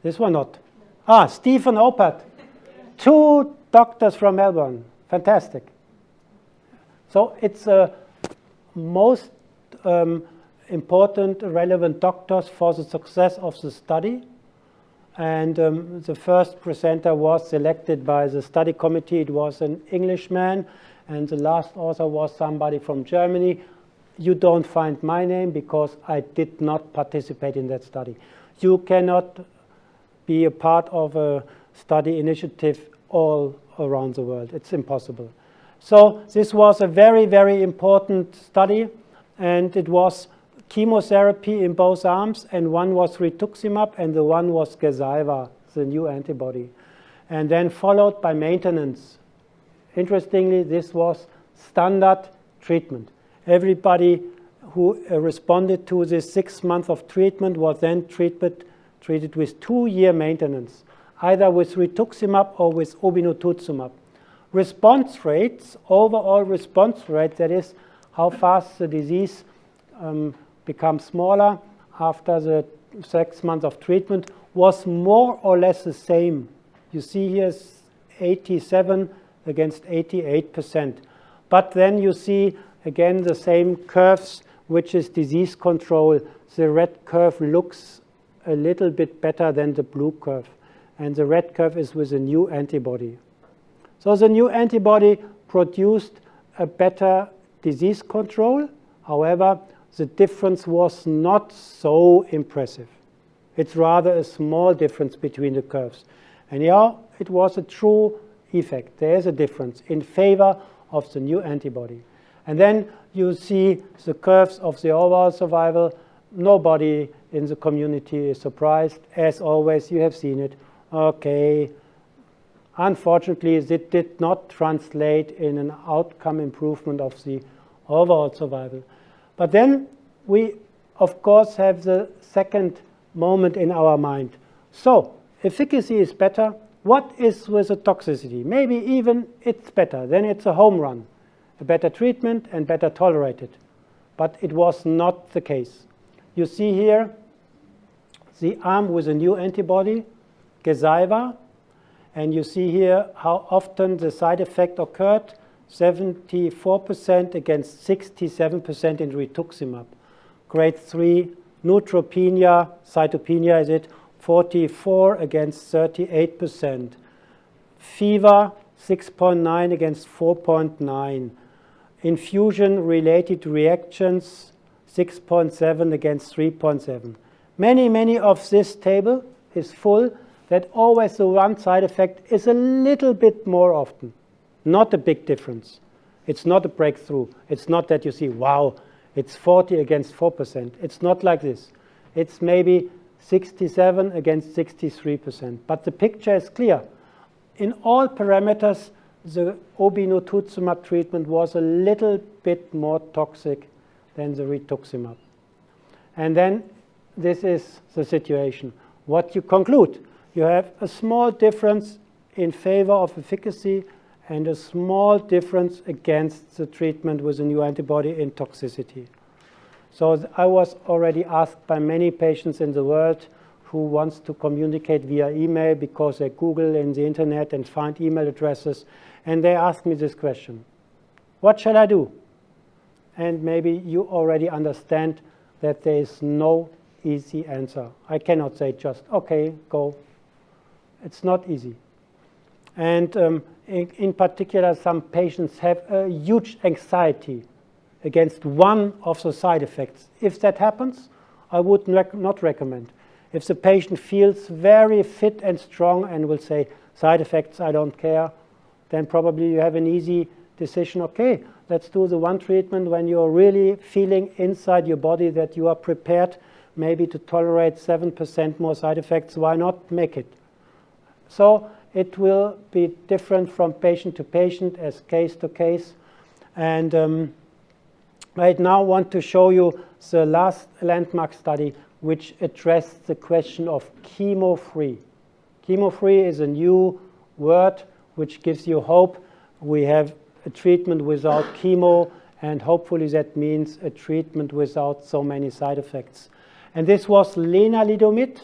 This one not. Ah, Stephen Opat. 2 doctors from Melbourne. Fantastic. So it's most important relevant doctors for the success of the study. And the first presenter was selected by the study committee. It was an Englishman, and the last author was somebody from Germany. You don't find my name because I did not participate in that study. You cannot be a part of a study initiative all around the world. It's impossible. So this was a very, very important study, and it was chemotherapy in both arms, and one was rituximab and the one was Gazyva, the new antibody, and then followed by maintenance. Interestingly, this was standard treatment. Everybody who responded to this 6 months of treatment was then treated with 2-year maintenance, either with rituximab or with obinutuzumab. Response rates, overall response rate, that is how fast the disease becomes smaller after the 6 months of treatment, was more or less the same. You see here 87 against 88%. But then you see again the same curves, which is disease control. The red curve looks a little bit better than the blue curve. And the red curve is with a new antibody. So the new antibody produced a better disease control. However, the difference was not so impressive. It's rather a small difference between the curves. And yeah, it was a true effect. There is a difference in favor of the new antibody. And then you see the curves of the overall survival. Nobody in the community is surprised. As always, you have seen it. Okay. Unfortunately, it did not translate in an outcome improvement of the overall survival. But then we, of course, have the second moment in our mind. So, efficacy is better. What is with the toxicity? Maybe even it's better. Then it's a home run. A better treatment and better tolerated. But it was not the case. You see here the arm with a new antibody, Gazyva, and you see here how often the side effect occurred, 74% against 67% in rituximab. Grade 3 neutropenia, cytopenia is it, 44 against 38%. Fever, 6.9 against 4.9. Infusion-related reactions, 6.7 against 3.7. Many of this table is full that always the one side effect is a little bit more often. Not a big difference. It's not a breakthrough. It's not that you see, wow, it's 40 against 4%. It's not like this. It's maybe 67 against 63%. But the picture is clear. In all parameters, the obinutuzumab treatment was a little bit more toxic than the rituximab. And then this is the situation. What you conclude? You have a small difference in favor of efficacy and a small difference against the treatment with a new antibody in toxicity. So I was already asked by many patients in the world who wants to communicate via email because they Google in the internet and find email addresses, and they ask me this question: what shall I do? And maybe you already understand that there is no easy answer. I cannot say just, okay, go. It's not easy. And in particular, some patients have a huge anxiety against one of the side effects. If that happens, I would not recommend. If the patient feels very fit and strong and will say, side effects, I don't care, then probably you have an easy decision. Okay, let's do the one treatment when you're really feeling inside your body that you are prepared maybe to tolerate 7% more side effects. Why not make it? So it will be different from patient to patient, as case to case. And I now want to show you the last landmark study which addressed the question of chemo-free. Chemo-free is a new word which gives you hope. We have a treatment without chemo, and hopefully that means a treatment without so many side effects. And this was lenalidomide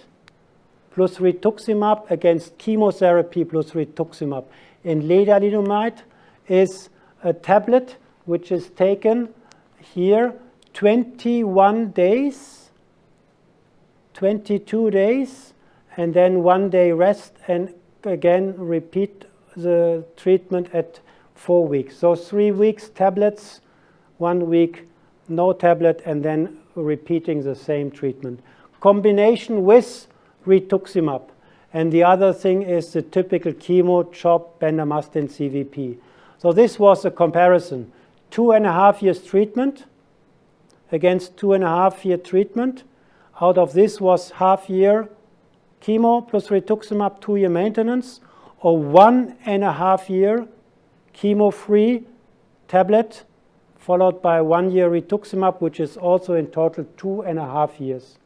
plus rituximab against chemotherapy plus rituximab. And lenalidomide is a tablet which is taken here 21 days, 22 days, and then 1 day rest, and again repeat the treatment at 4 weeks. So 3 weeks tablets, 1 week no tablet, and then repeating the same treatment. Combination with rituximab. And the other thing is the typical chemo, CHOP, bendamustine, CVP. So this was a comparison. 2.5 years treatment against 2.5 year treatment. Out of this was half year chemo plus rituximab, 2 year maintenance, or 1.5 year chemo-free tablet followed by 1 year rituximab, which is also in total 2.5 years.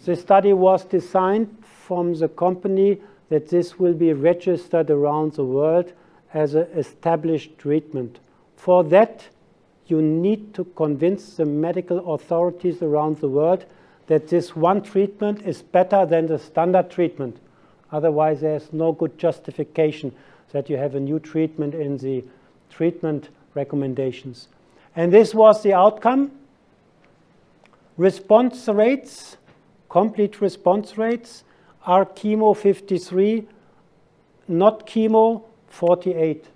The study was designed from the company that this will be registered around the world as an established treatment. For that, you need to convince the medical authorities around the world that this one treatment is better than the standard treatment. Otherwise, there's no good justification that you have a new treatment in the treatment recommendations. And this was the outcome. Response rates, complete response rates, are chemo 53, not chemo 48.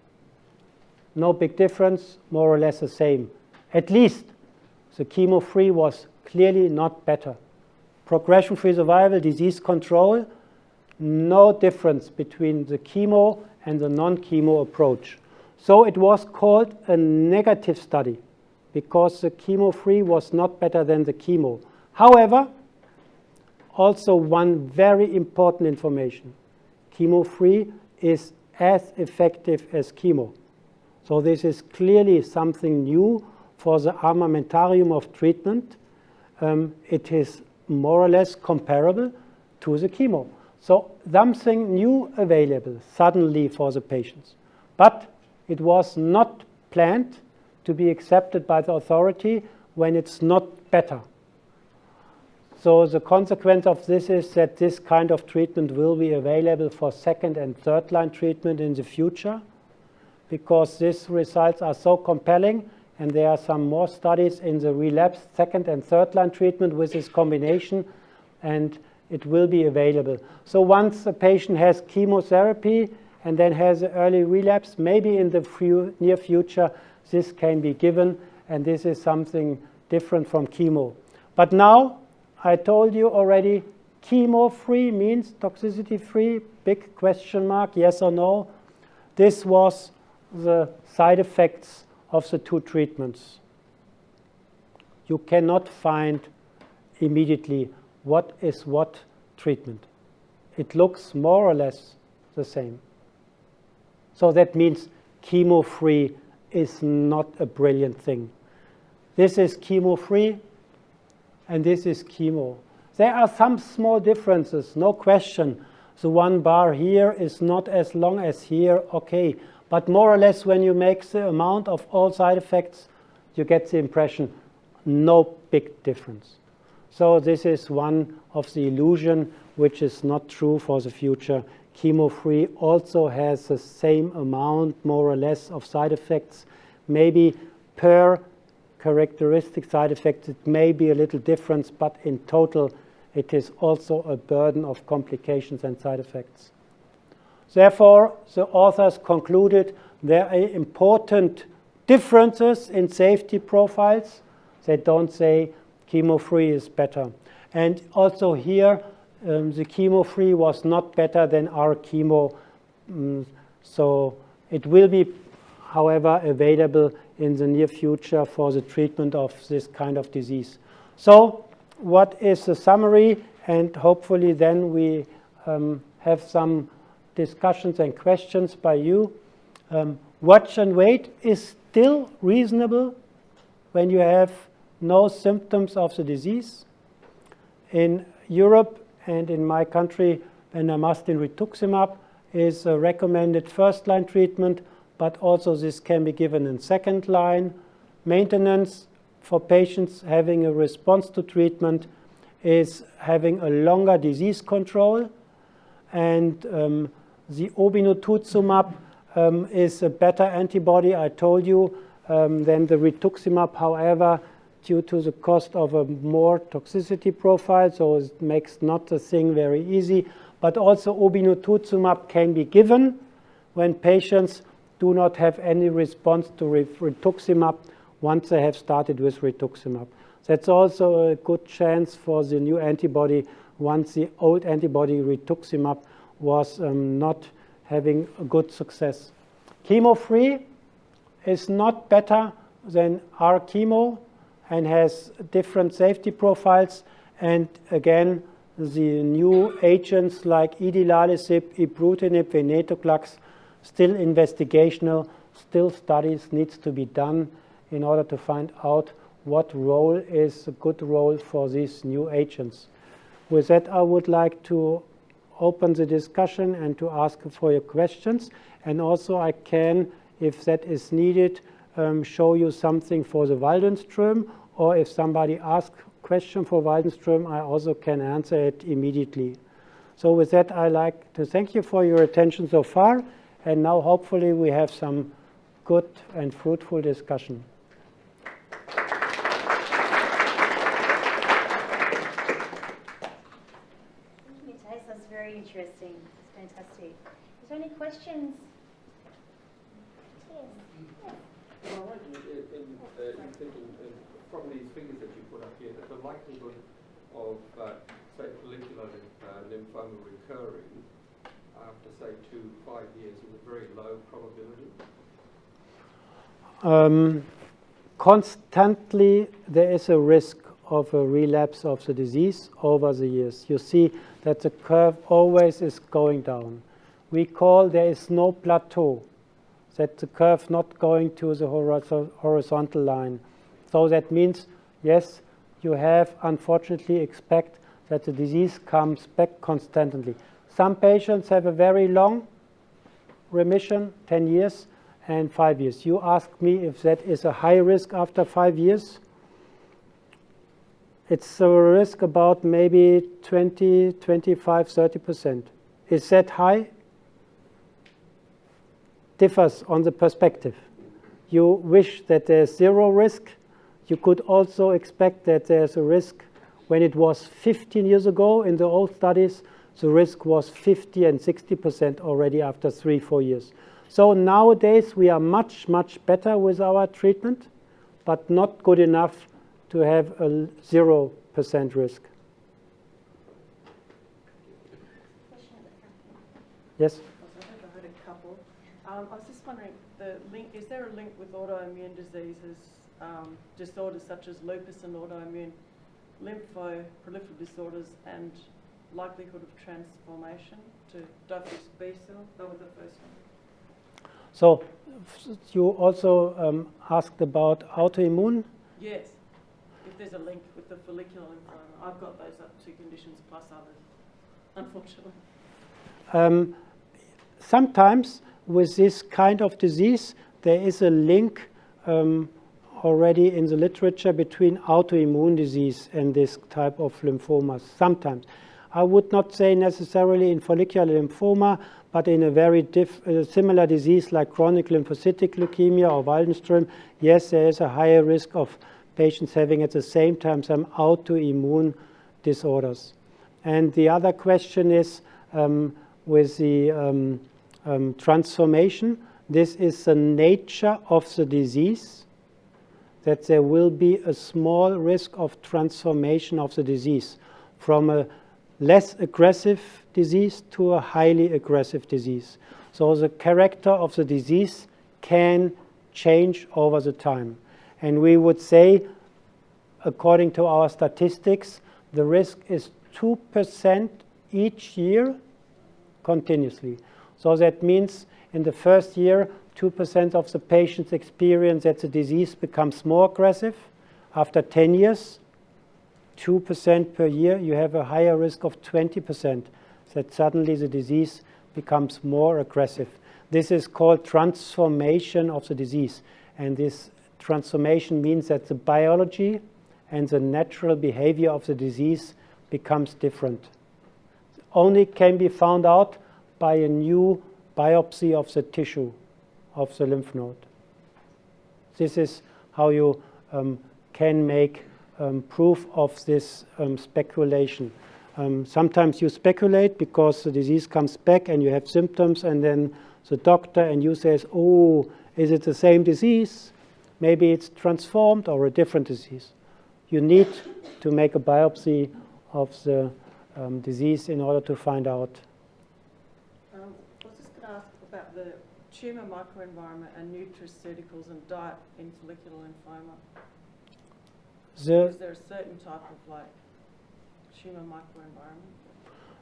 No big difference, more or less the same. At least the chemo-free was clearly not better. Progression-free survival, disease control, no difference between the chemo and the non-chemo approach. So it was called a negative study because the chemo-free was not better than the chemo. However, also one very important information. Chemo-free is as effective as chemo. So this is clearly something new for the armamentarium of treatment. It is more or less comparable to the chemo. So something new available suddenly for the patients. But it was not planned to be accepted by the authority when it's not better. So the consequence of this is that this kind of treatment will be available for second and third line treatment in the future, because these results are so compelling, and there are some more studies in the relapsed second and third line treatment with this combination, and it will be available. So once a patient has chemotherapy and then has an early relapse, maybe in the near future this can be given, and this is something different from chemo. But now, I told you already, chemo-free means toxicity-free, big question mark, yes or no. This was the side effects of the two treatments. You cannot find immediately what is what treatment. It looks more or less the same. So that means chemo-free is not a brilliant thing. This is chemo-free, and this is chemo. There are some small differences, no question. The one bar here is not as long as here, okay. But more or less when you make the amount of all side effects, you get the impression, no big difference. So this is one of the illusion which is not true for the future. Chemo-free also has the same amount, more or less, of side effects. Maybe per characteristic side effects, it may be a little difference, but in total, it is also a burden of complications and side effects. Therefore, the authors concluded there are important differences in safety profiles. They don't say chemo-free is better. And also here, the chemo-free was not better than our chemo. So it will be, however, available in the near future for the treatment of this kind of disease. So what is the summary? And hopefully then we have some discussions and questions by you. Watch and wait is still reasonable when you have no symptoms of the disease. In Europe and in my country, bendamustine rituximab is a recommended first-line treatment, but also this can be given in second line. Maintenance for patients having a response to treatment is having a longer disease control, and the obinutuzumab is a better antibody, I told you, than the rituximab. However, due to the cost of a more toxicity profile, so it makes not the thing very easy. But also obinutuzumab can be given when patients do not have any response to rituximab once they have started with rituximab. That's also a good chance for the new antibody once the old antibody rituximab was not having a good success. Chemo-free is not better than our chemo and has different safety profiles. And again, the new agents like idelalisib, ibrutinib, venetoclax, still investigational, still studies needs to be done in order to find out what role is a good role for these new agents. With that, I would like to open the discussion and to ask for your questions. And also I can, if that is needed, show you something for the waldenstrom, or if somebody asks a question for waldenstrom, I also can answer it immediately. So with that, I like to thank you for your attention so far, and now hopefully we have some good and fruitful discussion. Thank you, Mathias. That's very interesting. It's fantastic. Is there any questions Am I right in thinking, from these figures that you put up here, that the likelihood of, say, follicular lymphoma recurring after, say, 2 to 5 years is a very low probability? Constantly, there is a risk of a relapse of the disease over the years. You see that the curve always is going down. We call there is no plateau, that the curve not going to the horizontal line. So that means, yes, you have unfortunately expect that the disease comes back constantly. Some patients have a very long remission, 10 years and 5 years. You ask me if that is a high risk after 5 years. It's a risk about maybe 20, 25, 30%. Is that high? Differs on the perspective. You wish that there's zero risk. You could also expect that there's a risk. When it was 15 years ago in the old studies, the risk was 50 and 60% already after 3 to 4 years. So nowadays we are much, much better with our treatment, but not good enough to have a 0% risk. Yes? I think I heard a couple. I was just wondering, is there a link with autoimmune diseases, disorders such as lupus and autoimmune lymphoproliferative disorders, and likelihood of transformation to diffuse B cell? That was the first one. So you also asked about autoimmune? Yes. If there's a link with the follicular lymphoma. I've got those two conditions plus others, unfortunately. Sometimes with this kind of disease, there is a link already in the literature between autoimmune disease and this type of lymphomas. Sometimes. I would not say necessarily in follicular lymphoma, but in a very similar disease like chronic lymphocytic leukemia or waldenstrom, yes, there is a higher risk of patients having at the same time some autoimmune disorders. And the other question is with the transformation. This is the nature of the disease, that there will be a small risk of transformation of the disease from a less aggressive disease to a highly aggressive disease. So the character of the disease can change over the time. And we would say, according to our statistics, the risk is 2% each year continuously. So that means in the first year, 2% of the patients experience that the disease becomes more aggressive. After 10 years, 2% per year, you have a higher risk of 20%, that suddenly the disease becomes more aggressive. This is called transformation of the disease. And this transformation means that the biology and the natural behavior of the disease becomes different. Only can be found out by a new biopsy of the tissue of the lymph node. This is how you can make proof of this speculation. Sometimes you speculate because the disease comes back and you have symptoms, and then the doctor and you says, oh, is it the same disease? Maybe it's transformed or a different disease. You need to make a biopsy of the disease in order to find out. I was just going to ask about the tumour microenvironment and nutraceuticals and diet in follicular lymphoma. Is there a certain type of tumour microenvironment?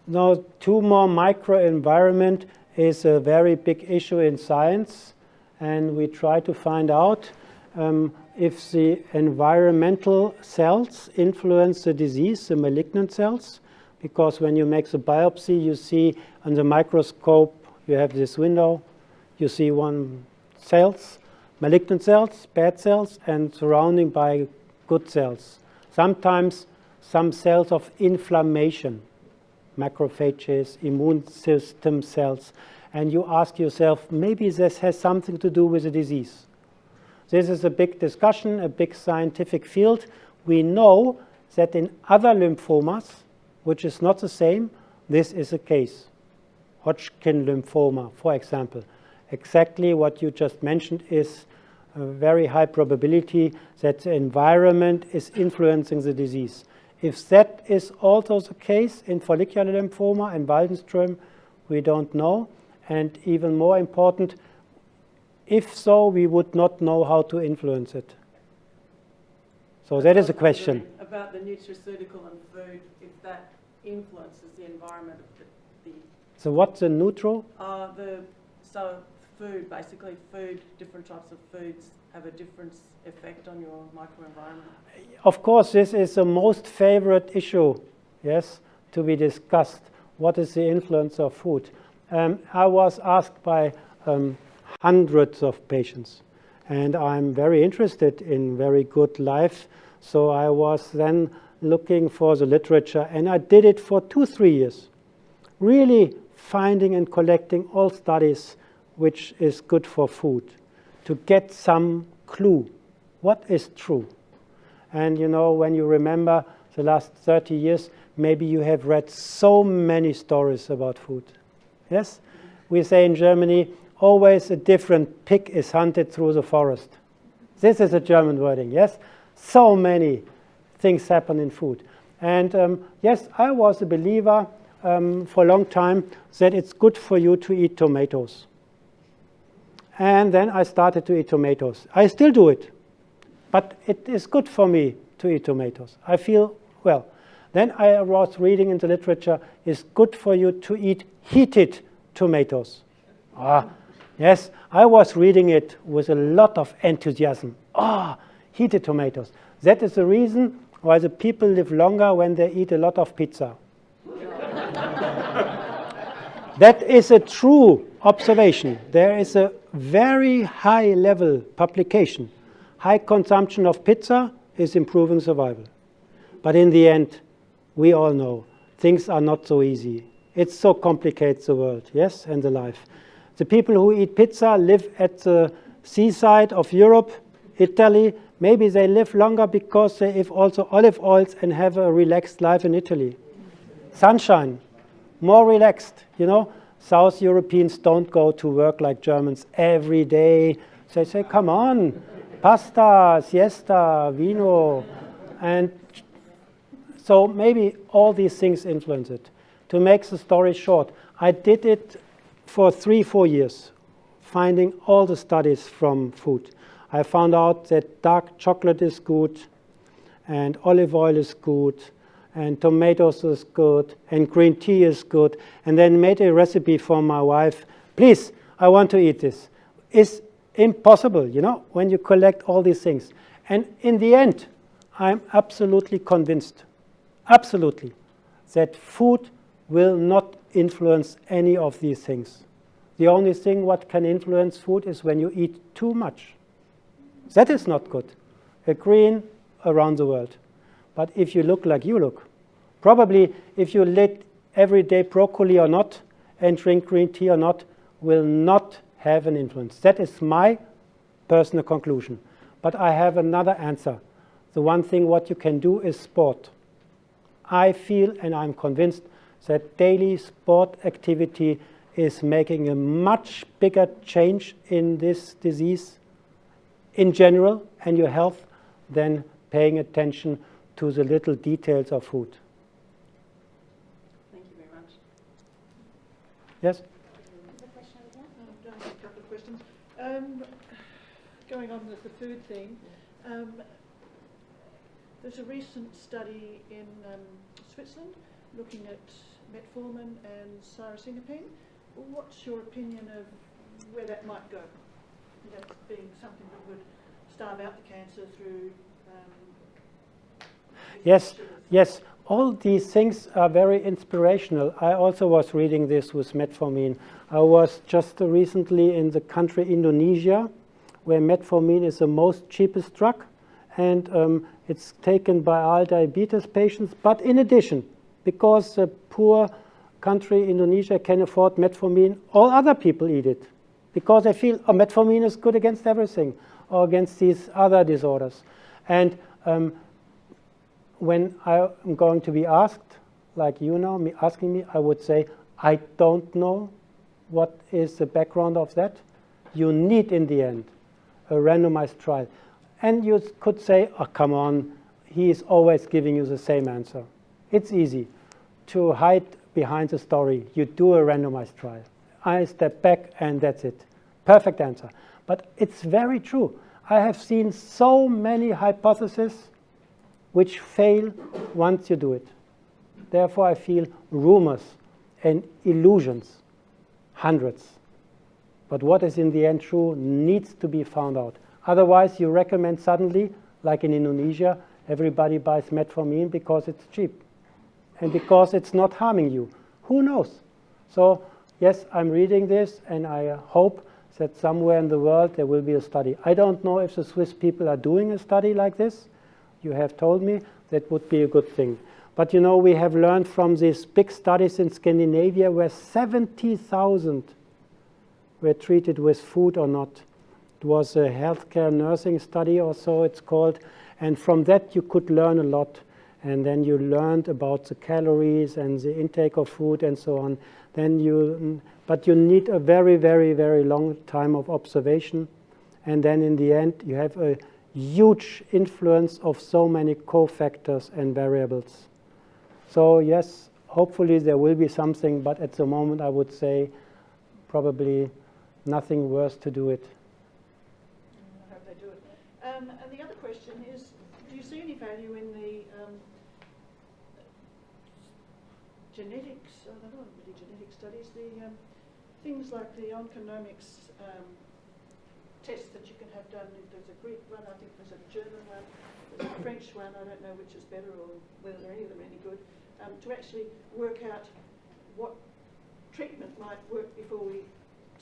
No, tumor microenvironment is a very big issue in science, and we try to find out if the environmental cells influence the disease, the malignant cells, because when you make the biopsy, you see on the microscope, you have this window, you see one cells, malignant cells, bad cells, and surrounding by good cells. Sometimes some cells of inflammation, macrophages, immune system cells, and you ask yourself, maybe this has something to do with the disease. This is a big discussion, a big scientific field. We know that in other lymphomas, which is not the same, this is a case. Hodgkin lymphoma, for example. exactly what you just mentioned is a very high probability that the environment is influencing the disease. If that is also the case in follicular lymphoma and waldenstrom, we don't know. And even more important, if so, we would not know how to influence it. So that is a question. About the nutraceutical and food, if that influences the environment of the So what's the neutral? So food, basically food, different types of foods have a different effect on your microenvironment. Of course, this is the most favorite issue, yes, to be discussed. What is the influence of food? I was asked by hundreds of patients, and I'm very interested in very good life. So I was then looking for the literature, and I did it for 2-3 years, really finding and collecting all studies which is good for food, to get some clue what is true. And you know, when you remember the last 30 years, maybe you have read so many stories about food. Yes? We say in Germany, always a different pig is hunted through the forest. This is a German wording, yes? So many things happen in food. And yes, I was a believer for a long time that it's good for you to eat tomatoes. And then I started to eat tomatoes. I still do it, but it is good for me to eat tomatoes. I feel well. Then I was reading in the literature, it's good for you to eat heated tomatoes. Yes, I was reading it with a lot of enthusiasm. Heated tomatoes. That is the reason why the people live longer when they eat a lot of pizza. That is a true observation. There is a very high level publication. High consumption of pizza is improving survival. But in the end, we all know things are not so easy. It so complicates the world, yes, and the life. The people who eat pizza live at the seaside of Europe, Italy. Maybe they live longer because they eat also olive oils and have a relaxed life in Italy. Sunshine, more relaxed, you know. South Europeans don't go to work like Germans every day. They say, come on, pasta, siesta, vino. And so maybe all these things influence it. To make the story short, I did it for 3-4 years, finding all the studies from food. I found out that dark chocolate is good, and olive oil is good, and tomatoes is good, and green tea is good, and then made a recipe for my wife. Please, I want to eat this. It's impossible, you know, when you collect all these things. And in the end, I'm absolutely convinced, absolutely, that food will not influence any of these things. The only thing what can influence food is when you eat too much. That is not good. Agreeing around the world. But if you look like you look, probably if you eat every day broccoli or not and drink green tea or not, will not have an influence. That is my personal conclusion. But I have another answer. The one thing what you can do is sport. I feel and I'm convinced that daily sport activity is making a much bigger change in this disease in general and your health than paying attention to the little details of food. Thank you very much. Yes? A couple of questions. Going on with the food theme, there's a recent study in Switzerland looking at metformin and saracinopene. What's your opinion of where that might go? You know, being something that would starve out the cancer through... Yes. All these things are very inspirational. I also was reading this with metformin. I was just recently in the country Indonesia, where metformin is the most cheapest drug, and it's taken by all diabetes patients. But in addition, because the poor country Indonesia can afford metformin, all other people eat it because they feel metformin is good against everything or against these other disorders. And when I'm going to be asked, like you know, asking me, I would say, I don't know what is the background of that. you need in the end a randomized trial. And you could say, oh, come on, he is always giving you the same answer. It's easy to hide behind the story. You do a randomized trial. I step back and that's it. Perfect answer. But it's very true. I have seen so many hypotheses which fail once you do it. Therefore, I feel rumors and illusions, hundreds. But what is in the end true needs to be found out. Otherwise, you recommend suddenly, like in Indonesia, everybody buys metformin because it's cheap and because it's not harming you. Who knows? So, yes, I'm reading this, and I hope that somewhere in the world there will be a study. I don't know if the Swiss people are doing a study like this. You have told me that would be a good thing. But you know, we have learned from these big studies in Scandinavia where 70,000 were treated with food or not. It was a healthcare nursing study or so it's called. And from that you could learn a lot. And then you learned about the calories and the intake of food and so on. But you need a very, very, very long time of observation. And then in the end, you have a huge influence of so many cofactors and variables. So yes, hopefully there will be something, but at the moment I would say probably nothing worse to do it. I hope they do it. And the other question is, do you see any value in the genetics, I don't know, really genetic studies, the things like the onconomics tests that you can have done? There's a Greek one, I think there's a German one, there's a French one, I don't know which is better or whether any of them are any good, to actually work out what treatment might work before we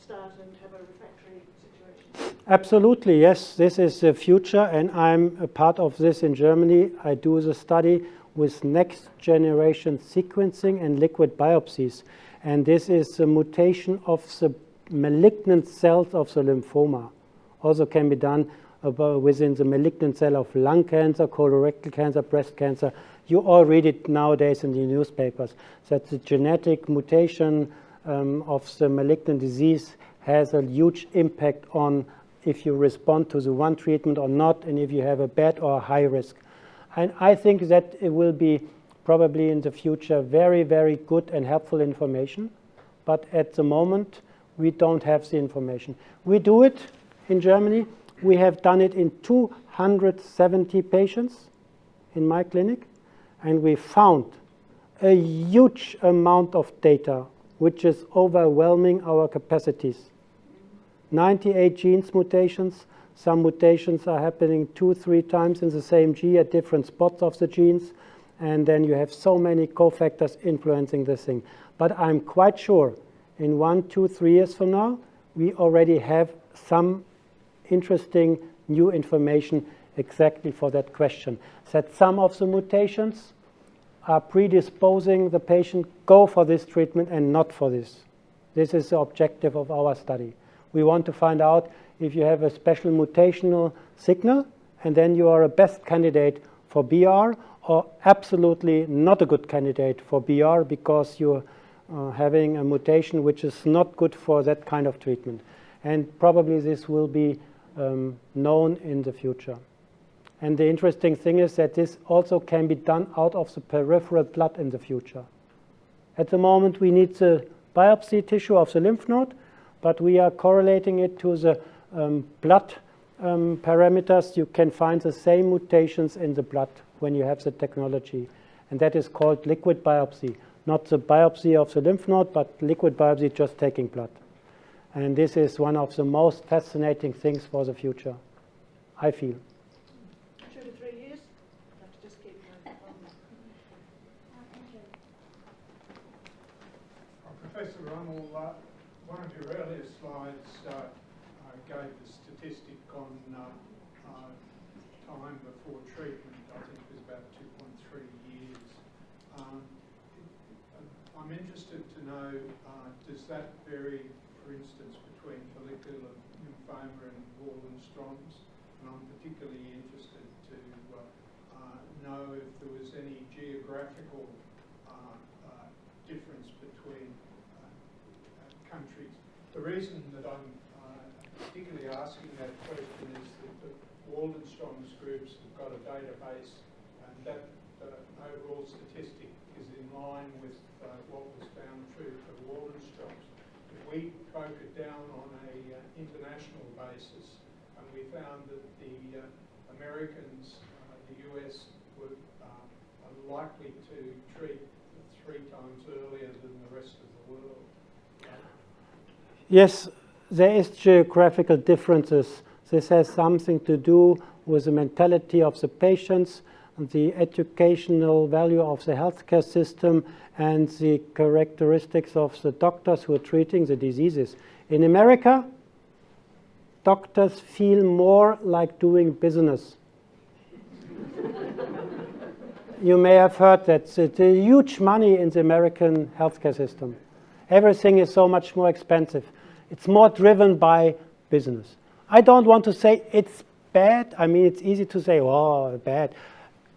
start and have a refractory situation. Absolutely, yes, this is the future, and I'm a part of this in Germany. I do the study with next generation sequencing and liquid biopsies, and this is a mutation of the malignant cells of the lymphoma. Also can be done within the malignant cell of lung cancer, colorectal cancer, breast cancer. You all read it nowadays in the newspapers that the genetic mutation of the malignant disease has a huge impact on if you respond to the one treatment or not, and if you have a bad or a high risk. And I think that it will be probably in the future very, very good and helpful information. But at the moment, we don't have the information. We do it in Germany. We have done it in 270 patients in my clinic, and we found a huge amount of data, which is overwhelming our capacities. 98 genes mutations. Some mutations are happening 2-3 times in the same gene at different spots of the genes. And then you have so many cofactors influencing this thing. But I'm quite sure in 1, 2, 3 years from now, we already have some interesting new information exactly for that question. That some of the mutations are predisposing the patient go for this treatment and not for this. This is the objective of our study. We want to find out if you have a special mutational signal, and then you are a best candidate for BR, or absolutely not a good candidate for BR because you're having a mutation which is not good for that kind of treatment. And probably this will be known in the future. And the interesting thing is that this also can be done out of the peripheral blood in the future. At the moment, we need the biopsy tissue of the lymph node, but we are correlating it to the blood parameters. You can find the same mutations in the blood when you have the technology. And that is called liquid biopsy. Not the biopsy of the lymph node, but liquid biopsy just taking blood. And this is one of the most fascinating things for the future, I feel. 2 to 3 years? I have to just keep on. Professor Rummel, one of your earlier slides gave the statistic on time before treatment. I think it was about 2.3 years. I'm interested to know, does that vary, for instance, between follicular lymphoma and waldenstrom's? And I'm particularly interested to know if there was any geographical difference between countries. The reason that I'm Waldenstrom's groups have got a database, and that overall statistic is in line with what was found true for the Waldenstroms. We broke it down on an international basis, and we found that the Americans, the US, were likely to treat 3 times earlier than the rest of the world. Yes, there is geographical differences. This has something to do with the mentality of the patients, the educational value of the healthcare system, and the characteristics of the doctors who are treating the diseases. In America, doctors feel more like doing business. You may have heard that it's a huge money in the American healthcare system. Everything is so much more expensive. It's more driven by business. I don't want to say it's bad. I mean, it's easy to say, oh, bad.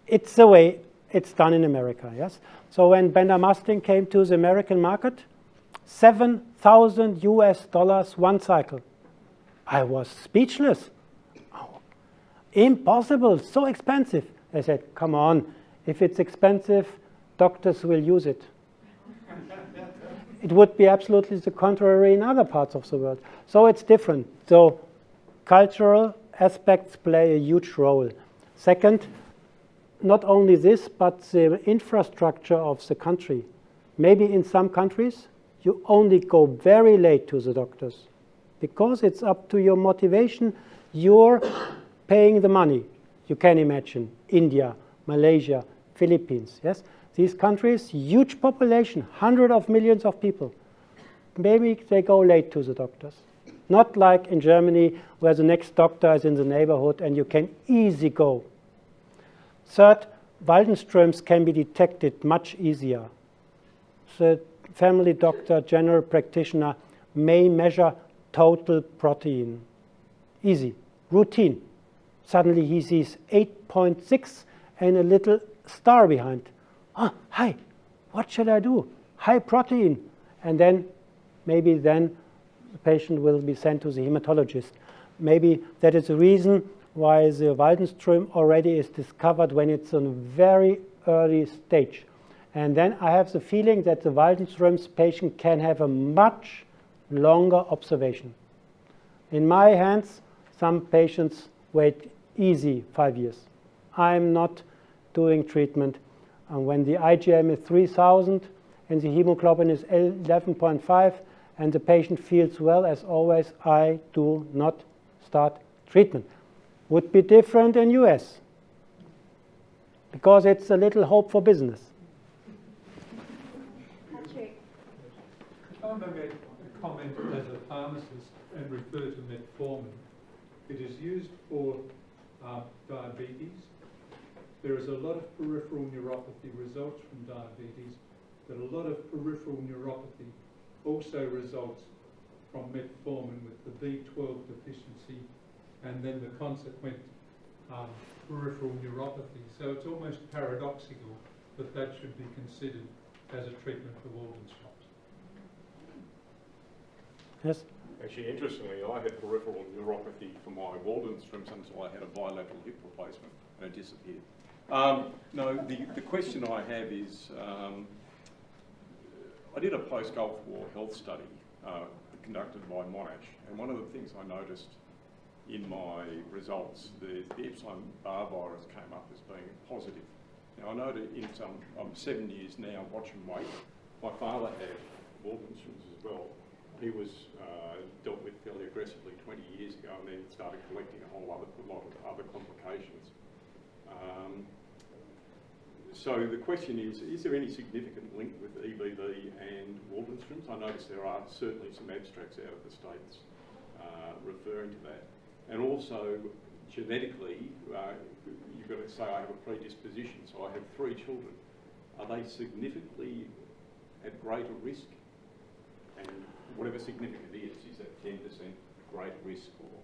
It's the way it's done in America, yes? So when bendamustine came to the American market, $7,000 US one cycle. I was speechless. Oh, impossible, so expensive. I said, come on, if it's expensive, doctors will use it. It would be absolutely the contrary in other parts of the world. So it's different. So cultural aspects play a huge role. Second, not only this, but the infrastructure of the country. Maybe in some countries, you only go very late to the doctors because it's up to your motivation. You're paying the money. You can imagine India, Malaysia, Philippines, yes? These countries, huge population, hundreds of millions of people. Maybe they go late to the doctors. Not like in Germany, where the next doctor is in the neighborhood and you can easily go. Third, Waldenstroms can be detected much easier. The family doctor, general practitioner, may measure total protein. Easy, routine. Suddenly he sees 8.6 and a little star behind. Ah, hi, what should I do? High protein. And then, maybe then the patient will be sent to the hematologist. Maybe that is the reason why the Waldenstrom already is discovered when it's on a very early stage. And then I have the feeling that the Waldenstrom's patient can have a much longer observation. In my hands, some patients wait easy 5 years. I'm not doing treatment. And when the IgM is 3,000 and the hemoglobin is 11.5 and the patient feels well, as always, I do not start treatment. Would be different in US because it's a little hope for business. Patrick. If I may make a comment as a pharmacist and refer to metformin, it is used for diabetes. There is a lot of peripheral neuropathy results from diabetes, but a lot of peripheral neuropathy also results from metformin with the B12 deficiency and then the consequent peripheral neuropathy. So it's almost paradoxical that that should be considered as a treatment for Waldenstrom's. Yes? Actually, interestingly, I had peripheral neuropathy for my Waldenstrom's until I had a bilateral hip replacement and it disappeared. No, the question I have is, I did a post-Gulf War health study conducted by Monash, and one of the things I noticed in my results, the Epstein-Barr virus came up as being positive. Now I know that I'm 7 years now watching weight. My father had Waldenstrom's as well. He was dealt with fairly aggressively 20 years ago and then started collecting a whole lot of other complications. So the question is there any significant link with EBV and Waldenstrom's? I notice there are certainly some abstracts out of the States referring to that. And also, genetically, you've got to say I have a predisposition, so I have 3 children. Are they significantly at greater risk? And whatever significant is that 10% greater risk or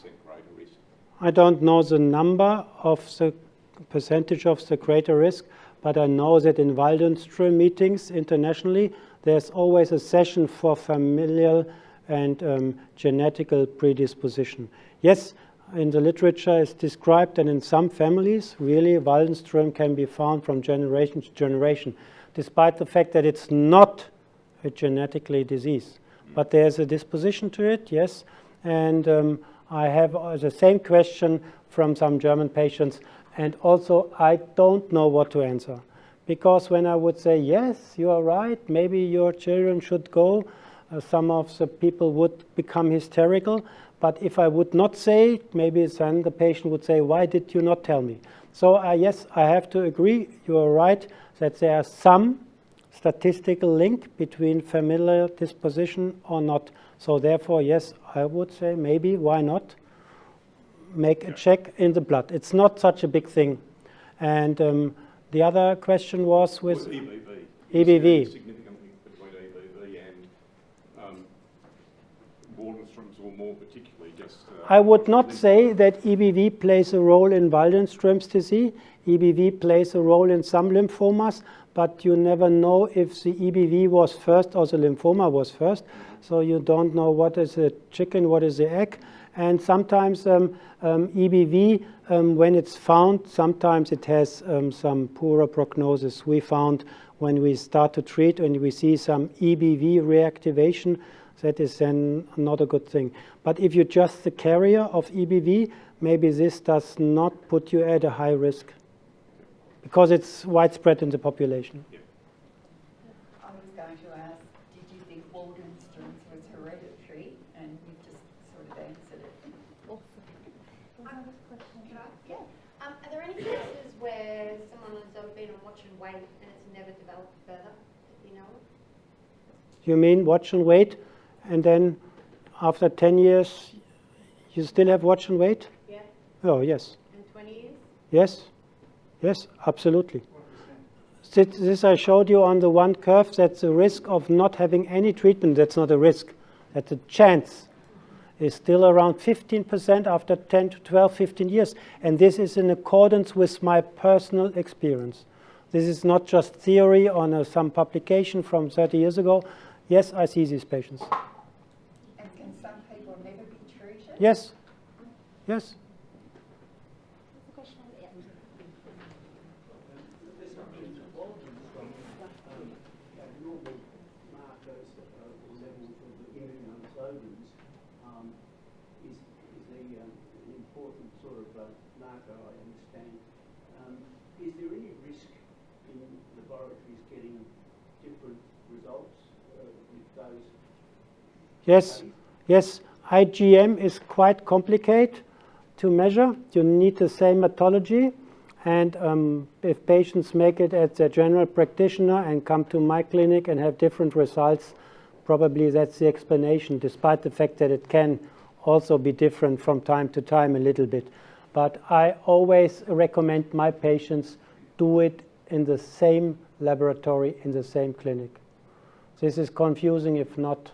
50% greater risk? I don't know the number of the percentage of the greater risk, but I know that in Waldenstrom meetings internationally, there's always a session for familial and genetical predisposition. Yes, in the literature is described that in some families, really, waldenstrom can be found from generation to generation, despite the fact that it's not a genetically disease. But there's a disposition to it, yes. And I have the same question from some German patients, and also I don't know what to answer. Because when I would say, yes, you are right, maybe your children should go, some of the people would become hysterical. But if I would not say it, maybe then the patient would say, why did you not tell me? So yes, I have to agree, you are right, that there are some statistical link between familial disposition or not. So therefore, yes, I would say maybe, why not make a check in the blood? It's not such a big thing. And the other question was with EBV. EBV. Is there significant link between EBV and Waldenstroms, or more particularly just... I would not say that EBV plays a role in Waldenstrom's disease. EBV plays a role in some lymphomas, but you never know if the EBV was first or the lymphoma was first. So you don't know what is the chicken, what is the egg. And sometimes EBV, when it's found, sometimes it has some poorer prognosis. We found when we start to treat and we see some EBV reactivation, that is then not a good thing. But if you're just the carrier of EBV, maybe this does not put you at a high risk because it's widespread in the population. Yeah. I was going to ask, did you think Waldenstrom's was hereditary? And you've just sort of answered it. Are there any cases where someone has been on watch and wait and it's never developed further, that you know of? You mean watch and wait, and then after 10 years, you still have watch and wait? Yeah. Oh, yes. And 20 years? Yes. Yes, absolutely. This I showed you on the one curve, that's the risk of not having any treatment. That's not a risk. That's a chance. Is still around 15% after 10 to 12, 15 years. And this is in accordance with my personal experience. This is not just theory on some publication from 30 years ago. Yes, I see these patients. And can some people never be treated? Yes. Yes. Is there any risk in laboratories getting different results with those? Yes, yes. IgM is quite complicated to measure. You need the same methodology. And if patients make it at their general practitioner and come to my clinic and have different results, probably that's the explanation, despite the fact that it can also be different from time to time a little bit. But I always recommend my patients do it in the same laboratory, in the same clinic. This is confusing if not.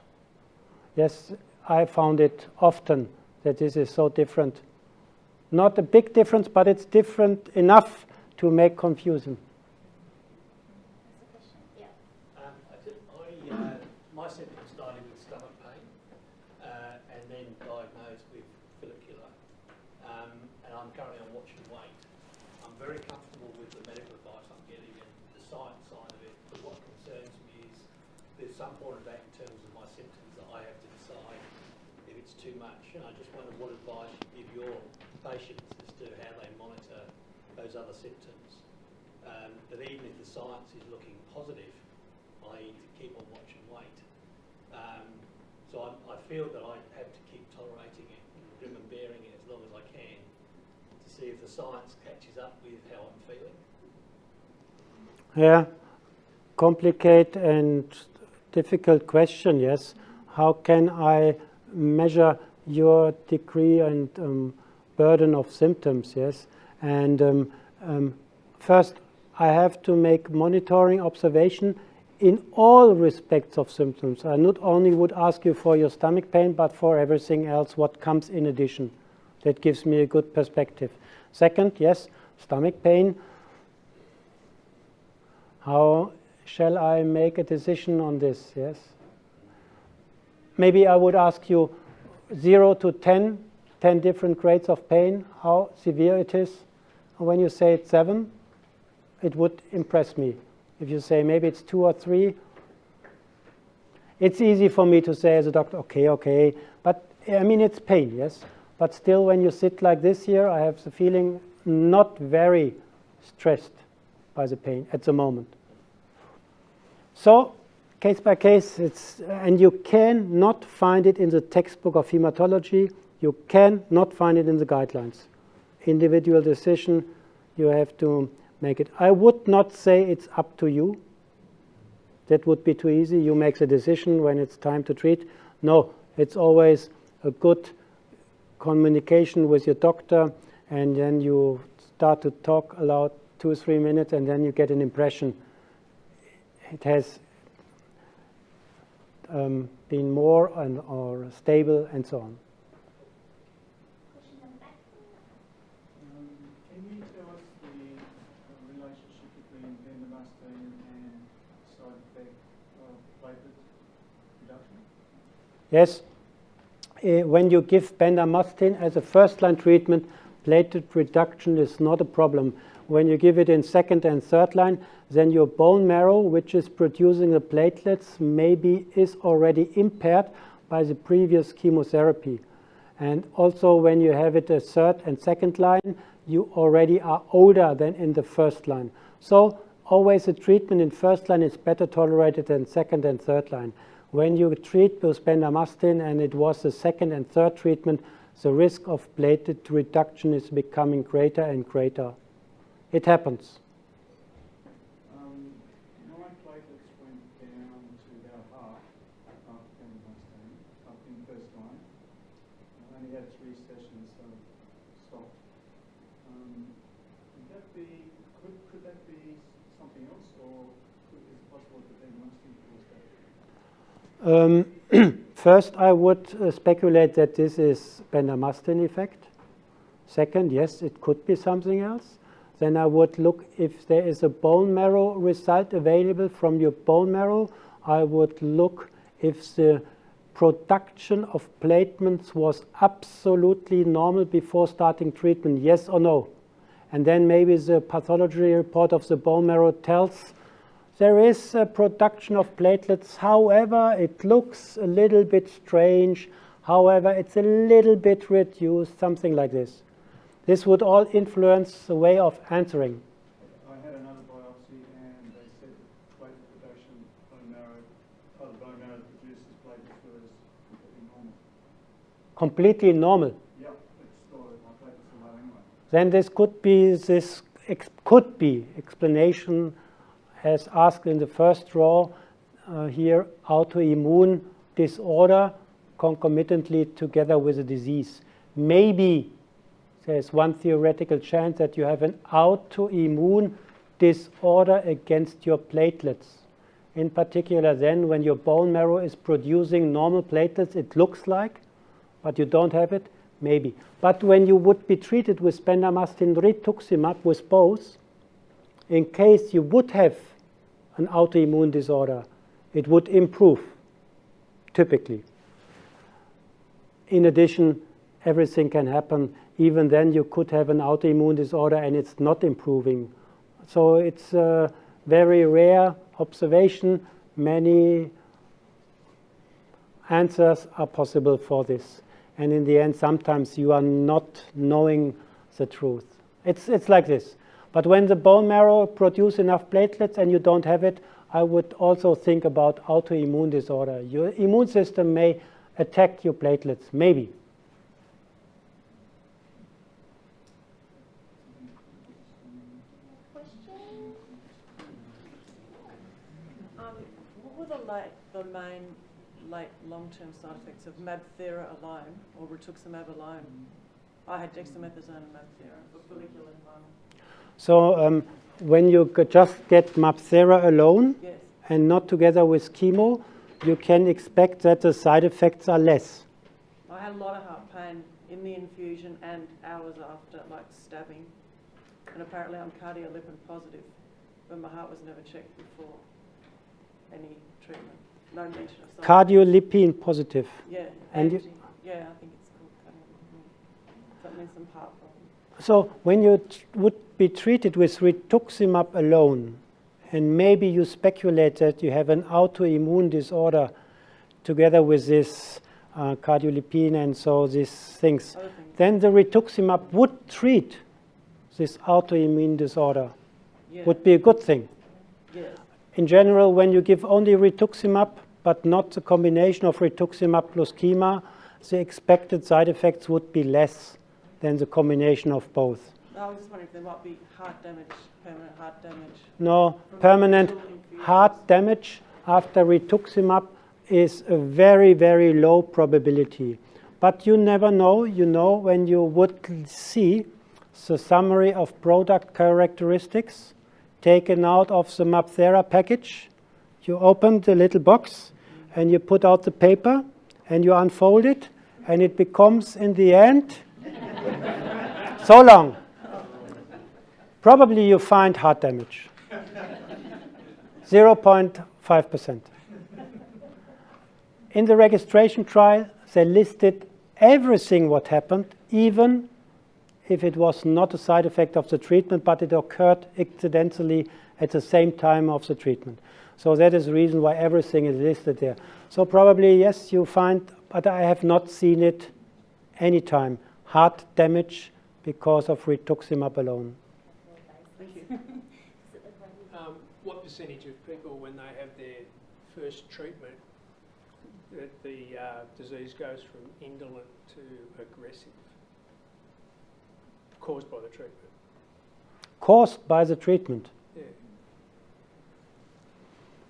Yes, I found it often that this is so different. Not a big difference, but it's different enough to make confusion. My symptoms started with stomach pain and then diagnosed with follicular. And I'm currently on watch and wait. I'm very comfortable with the medical advice I'm getting and the science side of it. But what concerns me is there's some point of that in terms of my symptoms that I have to decide if it's too much. And I just wonder what advice you give your patients as to how they monitor those other symptoms. But even if the science is looking positive, i.e. to keep on watch and wait. So I feel that I have to keep tolerating it and grim and bearing it as long as I can to see if the science catches up with how I'm feeling. Yeah, complicated and difficult question, yes. How can I measure your degree and burden of symptoms, yes? And first, I have to make monitoring observation in all respects of symptoms. I not only would ask you for your stomach pain, but for everything else, what comes in addition. That gives me a good perspective. Second, yes, stomach pain. How shall I make a decision on this, yes? Maybe I would ask you 0 to 10 10 different grades of pain, how severe it is. And when you say it's 7, it would impress me. If you say maybe it's 2 or 3, it's easy for me to say as a doctor, okay. But I mean, it's pain, yes. But still, when you sit like this here, I have the feeling not very stressed by the pain at the moment. So, case by case, and you cannot find it in the textbook of hematology. You cannot find it in the guidelines. Individual decision, you have to make it. I would not say it's up to you. That would be too easy. You make the decision when it's time to treat. No, it's always a good communication with your doctor, and then you start to talk aloud 2 or 3 minutes, and then you get an impression. It has been more or stable and so on. Can you tell us the relationship between bendamustine and side effect of platelet reduction? Yes. When you give bendamustine as a first-line treatment, platelet reduction is not a problem. When you give it in second and third line, then your bone marrow, which is producing the platelets, maybe is already impaired by the previous chemotherapy. And also when you have it as third and second line, you already are older than in the first line. So always the treatment in first line is better tolerated than second and third line. When you treat with bendamustine and it was the second and third treatment, the risk of platelet reduction is becoming greater and greater. It happens. My platelets went down to about half after bendamustine, up in the first line. I only had 3 sessions, so stopped. Could that be something else, or is it possible that bendamustine caused that? First, I would speculate that this is bendamustine effect. Second, yes, it could be something else. Then I would look if there is a bone marrow result available from your bone marrow. I would look if the production of platelets was absolutely normal before starting treatment, yes or no. And then maybe the pathology report of the bone marrow tells there is a production of platelets. However, it looks a little bit strange. However, it's a little bit reduced, something like this. This would all influence the way of answering. I had another biopsy and they said platelet production bone marrow that produces platelets was completely normal. Completely normal. Yeah, it's still my platelets are low anyway. Then this could be explanation as asked in the first row here, autoimmune disorder concomitantly together with a disease. Maybe there's one theoretical chance that you have an autoimmune disorder against your platelets. In particular then when your bone marrow is producing normal platelets, it looks like, but you don't have it, maybe. But when you would be treated with bendamustine rituximab with both, in case you would have an autoimmune disorder, it would improve, typically. In addition, everything can happen. Even then, you could have an autoimmune disorder and it's not improving. So it's a very rare observation. Many answers are possible for this. And in the end, sometimes you are not knowing the truth. It's like this. But when the bone marrow produces enough platelets and you don't have it, I would also think about autoimmune disorder. Your immune system may attack your platelets, maybe. What were the main late long-term side effects of MabThera alone or rituximab alone? I had dexamethasone and MabThera for follicular lymphoma. So when you just get MabThera alone, yes, and not together with chemo, you can expect that the side effects are less. I had a lot of heart pain in the infusion and hours after, like stabbing. And apparently I'm cardiolipin positive, but my heart was never checked before any treatment. No mention of something. Cardiolipin positive. Yeah, And yeah, I think it's called cardiolipin. mechanism apart from? So when you would be treated with rituximab alone, and maybe you speculate that you have an autoimmune disorder together with this cardiolipine and so these things, then the rituximab would treat this autoimmune disorder. Yeah. Would be a good thing. Yes. In general, when you give only rituximab, but not the combination of rituximab plus chemo, the expected side effects would be less than the combination of both. I was just wondering if there might be heart damage, permanent heart damage. No, permanent heart damage after rituximab is a very, very low probability. But you never know, you know, when you would see the summary of product characteristics taken out of the MabThera package. You open the little box and you put out the paper and you unfold it, and it becomes, in the end, so long. Probably you find heart damage. 0.5%. In the registration trial, they listed everything what happened, even if it was not a side effect of the treatment, but it occurred accidentally at the same time of the treatment. So that is the reason why everything is listed there. So probably, yes, you find, but I have not seen it any time, heart damage because of rituximab alone. Thank you. What percentage of people, when they have their first treatment, that the disease goes from indolent to aggressive, caused by the treatment? Caused by the treatment. Yeah.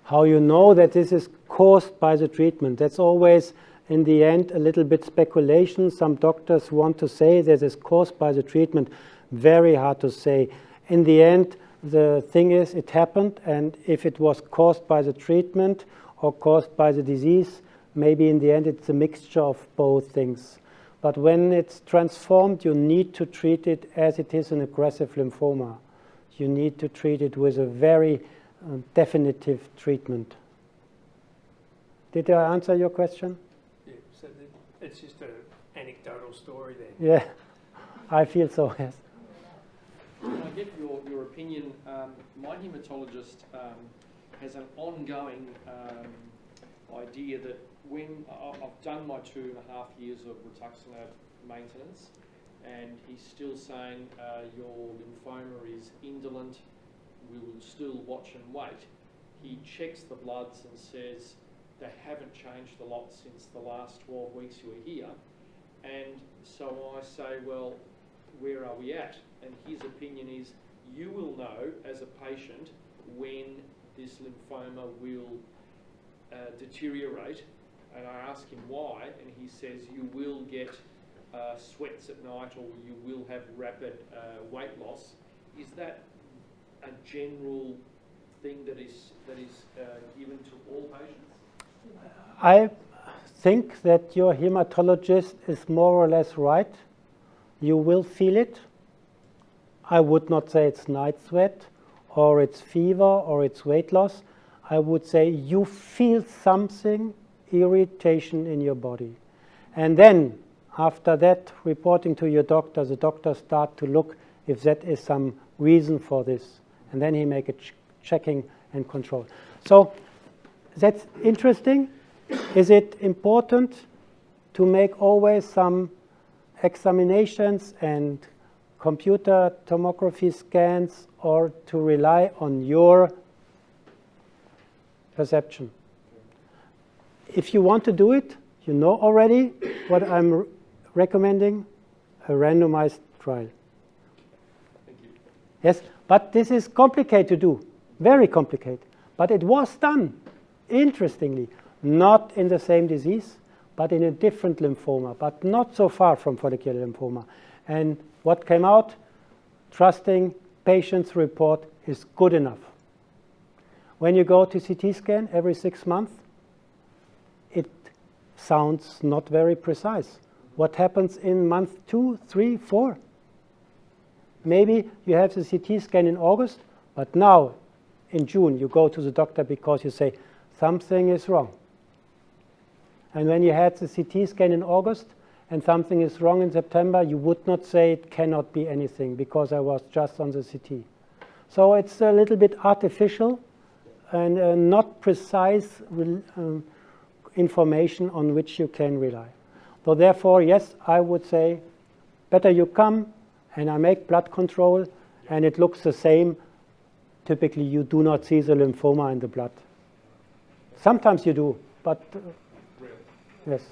How you know that this is caused by the treatment? That's always, in the end, a little bit speculation. Some doctors want to say that it's caused by the treatment. Very hard to say. In the end, the thing is, it happened, and if it was caused by the treatment or caused by the disease, maybe in the end it's a mixture of both things. But when it's transformed, you need to treat it as it is an aggressive lymphoma. You need to treat it with a very definitive treatment. Did I answer your question? Yeah, so it's just an anecdotal story then. Yeah, I feel so, yes. Can I get your opinion? My haematologist has an ongoing idea that when I've done my 2.5 years of rituximab maintenance, and he's still saying your lymphoma is indolent, we will still watch and wait. He checks the bloods and says they haven't changed a lot since the last 12 weeks you were here. And so I say, well, where are we at? And his opinion is you will know as a patient when this lymphoma will deteriorate. And I ask him why, and he says you will get sweats at night, or you will have rapid weight loss. Is that a general thing that is given to all patients? I think that your hematologist is more or less right. You will feel it. I would not say it's night sweat, or it's fever, or it's weight loss. I would say you feel something, irritation in your body. And then, after that, reporting to your doctor, the doctor start to look if that is some reason for this. And then he make a checking and control. So that's interesting. Is it important to make always some examinations and computer tomography scans, or to rely on your perception? If you want to do it, you know already what I'm recommending, a randomized trial. Thank you. Yes, but this is complicated to do, very complicated. But it was done, interestingly, not in the same disease, but in a different lymphoma, but not so far from follicular lymphoma. And what came out, trusting patient's report, is good enough. When you go to CT scan every 6 months, it sounds not very precise. What happens in month 2, 3, 4? Maybe you have the CT scan in August, but now in June you go to the doctor because you say something is wrong. And when you had the CT scan in August and something is wrong in September, you would not say it cannot be anything because I was just on the CT. So it's a little bit artificial and not precise information on which you can rely. So therefore, yes, I would say better you come and I make blood control and it looks the same. Typically, you do not see the lymphoma in the blood. Sometimes you do, but yes.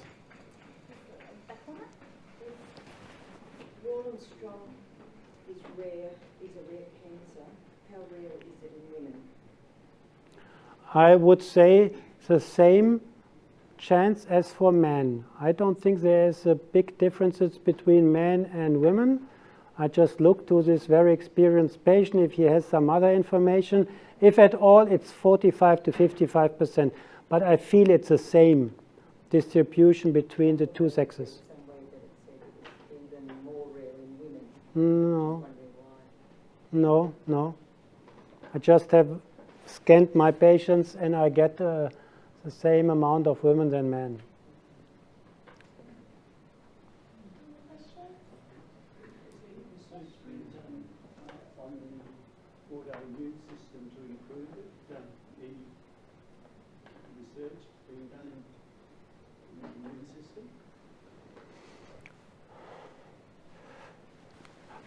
Waldenstrom is a rare cancer. How rare is it in women? I would say the same chance as for men. I don't think there is a big differences between men and women. I just look to this very experienced patient if he has some other information. If at all, it's 45 to 55%. But I feel it's the same distribution between the two sexes. Some way that it said it was even more rare in women. No. Wondering why. No. I just have scanned my patients and I get the same amount of women than men. On the autoimmune system to improve it, any research being done in the immune system?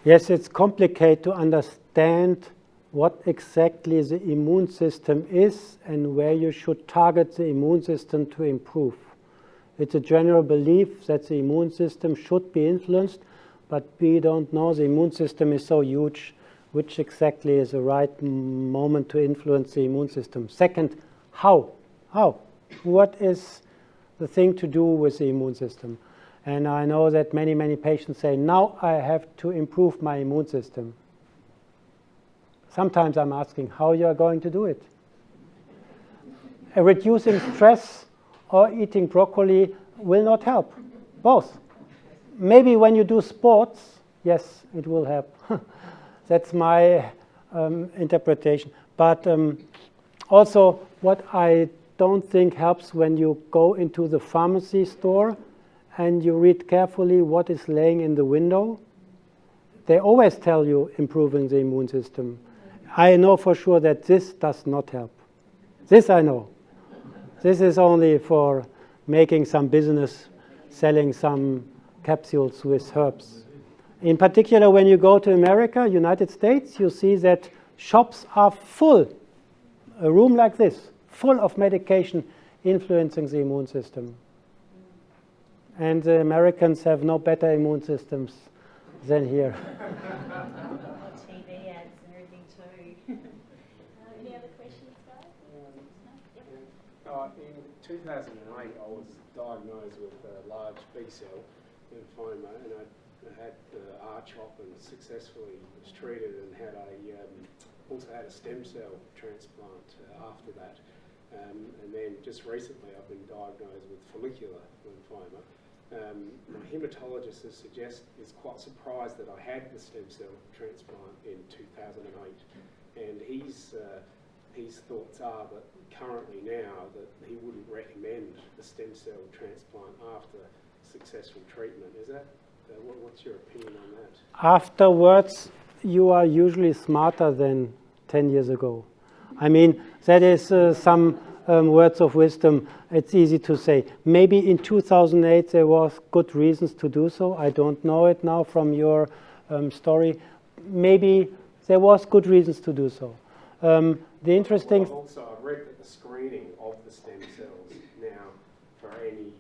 Yes, it's complicated to understand what exactly the immune system is and where you should target the immune system to improve. It's a general belief that the immune system should be influenced, but we don't know. The immune system is so huge, which exactly is the right moment to influence the immune system. Second, how? What is the thing to do with the immune system? And I know that many patients say, now I have to improve my immune system. Sometimes I'm asking how you are going to do it. Reducing stress or eating broccoli will not help. Both. Maybe when you do sports, yes, it will help. That's my interpretation. But also, what I don't think helps when you go into the pharmacy store and you read carefully what is laying in the window. They always tell you improving the immune system. I know for sure that this does not help. This I know. This is only for making some business, selling some capsules with herbs. In particular, when you go to America, United States, you see that shops are full, a room like this, full of medication influencing the immune system. And the Americans have no better immune systems than here. TV ads and everything too. Any other questions, guys? In 2008, I was diagnosed with large B-cell lymphoma, and I had R-CHOP and successfully was treated and had also had a stem cell transplant after that. And then just recently I've been diagnosed with follicular lymphoma. My hematologist is quite surprised that I had the stem cell transplant in 2008, and his thoughts are that currently now that he wouldn't recommend the stem cell transplant after successful treatment. Is that what's your opinion on that? Afterwards, you are usually smarter than 10 years ago. I mean, that is some words of wisdom. It's easy to say. Maybe in 2008 there was good reasons to do so. I don't know it now from your story. Maybe there was good reasons to do so. The interesting... Well, I've read that the screening of the stem cells now for any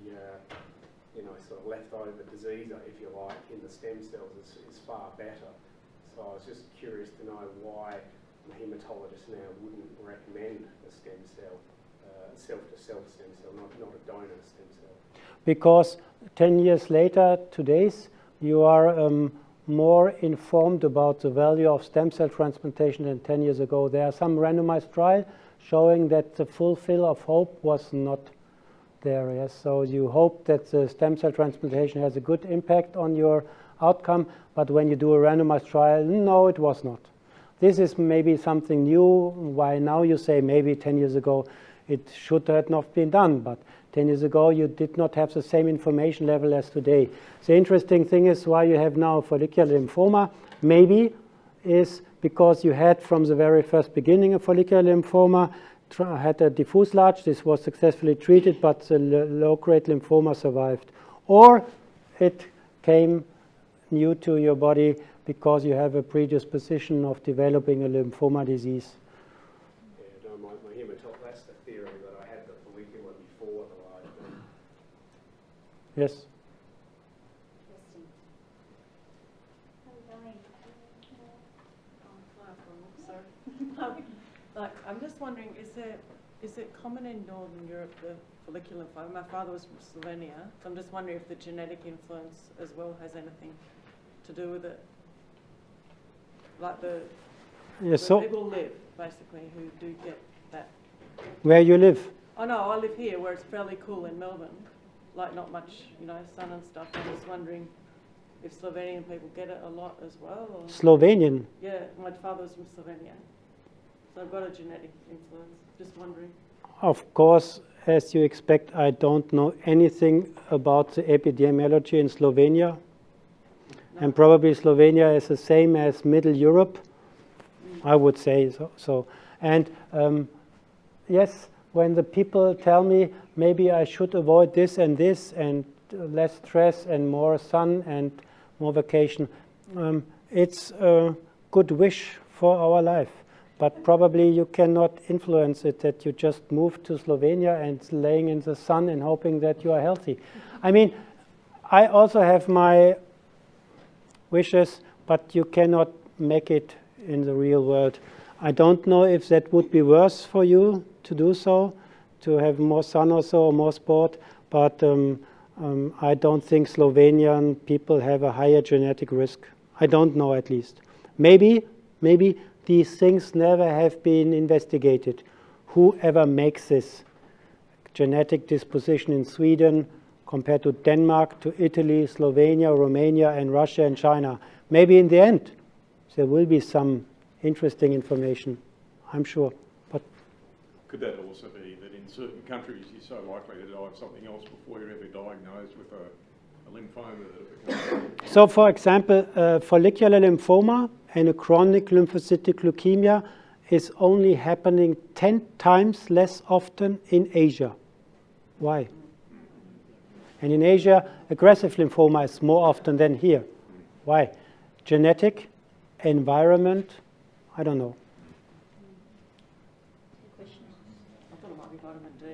sort of leftover disease, if you like, in the stem cells is far better. So I was just curious to know why the hematologist now wouldn't recommend a stem cell, self-to-self stem cell, not a donor stem cell. Because 10 years later, today's, you are more informed about the value of stem cell transplantation than 10 years ago. There are some randomized trials showing that the fulfill of hope was not there. Yes? So you hope that the stem cell transplantation has a good impact on your outcome, but when you do a randomized trial, no, it was not. This is maybe something new, why now you say maybe 10 years ago it should have not been done, but 10 years ago you did not have the same information level as today. The interesting thing is why you have now follicular lymphoma, maybe is because you had from the very first beginning a follicular lymphoma, had a diffuse large, this was successfully treated, but the low-grade lymphoma survived. Or it came new to your body because you have a predisposition of developing a lymphoma disease. Yeah, no, my hematologist, that's the theory that I had the follicular before the large one. Yes? Like, I'm just wondering, is it common in Northern Europe, the follicular lymphoma? My father was from Slovenia, so I'm just wondering if the genetic influence as well has anything to do with it. Like where people live, basically, who do get that. Where you live? Oh no, I live here where it's fairly cool in Melbourne. Like not much, sun and stuff. I'm just wondering if Slovenian people get it a lot as well. Or? Slovenian? Yeah, my father's from Slovenia. So I've got a genetic influence. Just wondering. Of course, as you expect, I don't know anything about the epidemiology in Slovenia. No. And probably Slovenia is the same as Middle Europe, I would say so. And yes, when the people tell me maybe I should avoid this and less stress and more sun and more vacation, it's a good wish for our life. But probably you cannot influence it, that you just move to Slovenia and laying in the sun and hoping that you are healthy. I mean, I also have my wishes, but you cannot make it in the real world. I don't know if that would be worse for you to do so, to have more sun or so, or more sport, but I don't think Slovenian people have a higher genetic risk. I don't know, at least. Maybe these things never have been investigated. Whoever makes this genetic disposition in Sweden compared to Denmark, to Italy, Slovenia, Romania, and Russia and China, maybe in the end there will be some interesting information, I'm sure. But could that also be that in certain countries you're so likely to die of something else before you're ever diagnosed with a lymphoma that it becomes? So, for example, follicular lymphoma and a chronic lymphocytic leukemia is only happening 10 times less often in Asia. Why? And in Asia, aggressive lymphoma is more often than here. Why? Genetic, environment, I don't know. I thought it might be vitamin D.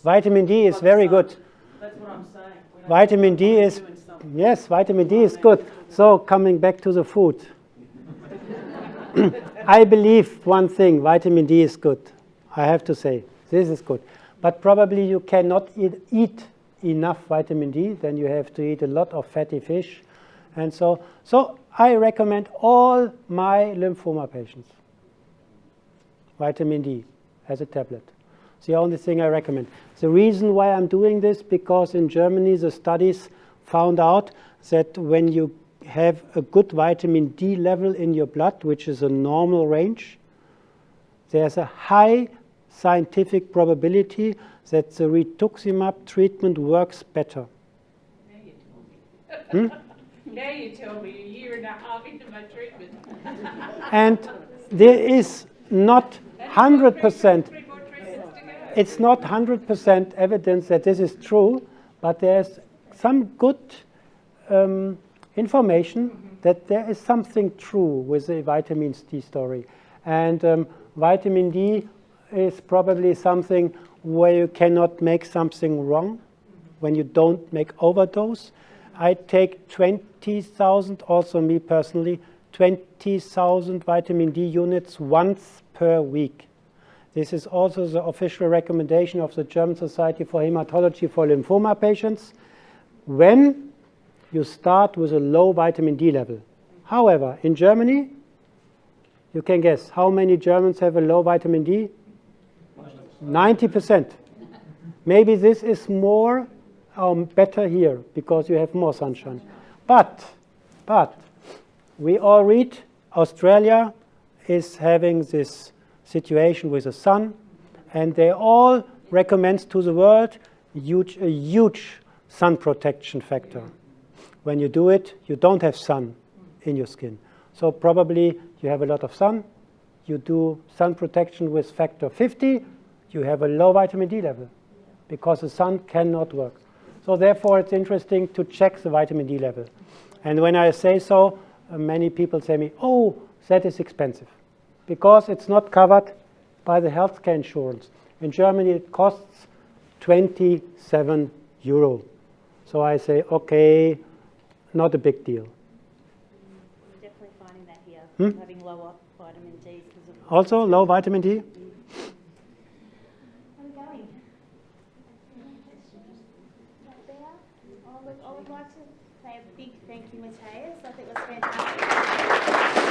Vitamin D is very good. That's what I'm saying. Vitamin D is, yes, vitamin D is good. So coming back to the food. I believe one thing, vitamin D is good. I have to say, this is good. But probably you cannot eat enough vitamin D, then you have to eat a lot of fatty fish. And so I recommend all my lymphoma patients vitamin D as a tablet. It's the only thing I recommend. The reason why I'm doing this, because in Germany the studies found out that when you have a good vitamin D level in your blood, which is a normal range, there's a high scientific probability that the rituximab treatment works better. Now you told me a year and a half into my treatment. And there is not 100%, it's not 100% evidence that this is true, but there's some good information that there is something true with the vitamin D story. And vitamin D is probably something where you cannot make something wrong, when you don't make overdose. I take 20,000, also me personally, 20,000 vitamin D units once per week. This is also the official recommendation of the German Society for Hematology for lymphoma patients when you start with a low vitamin D level. However, in Germany, you can guess how many Germans have a low vitamin D? 90%. Maybe this is more better here because you have more sunshine. But we all read Australia is having this situation with the sun, And they all recommend to the world a huge sun protection factor. When you do it, you don't have sun in your skin. So probably you have a lot of sun, you do sun protection with factor 50, you have a low vitamin D level because the sun cannot work. So therefore it's interesting to check the vitamin D level. And when I say so, many people say me, oh, that is expensive because it's not covered by the healthcare insurance. In Germany it costs 27 euro. So I say, okay, not a big deal. We're definitely finding that here, having lower vitamin D. Also low vitamin D? How are we going? Right there. Oh, look, I would like to say a big thank you, Mathias. I think it was fantastic.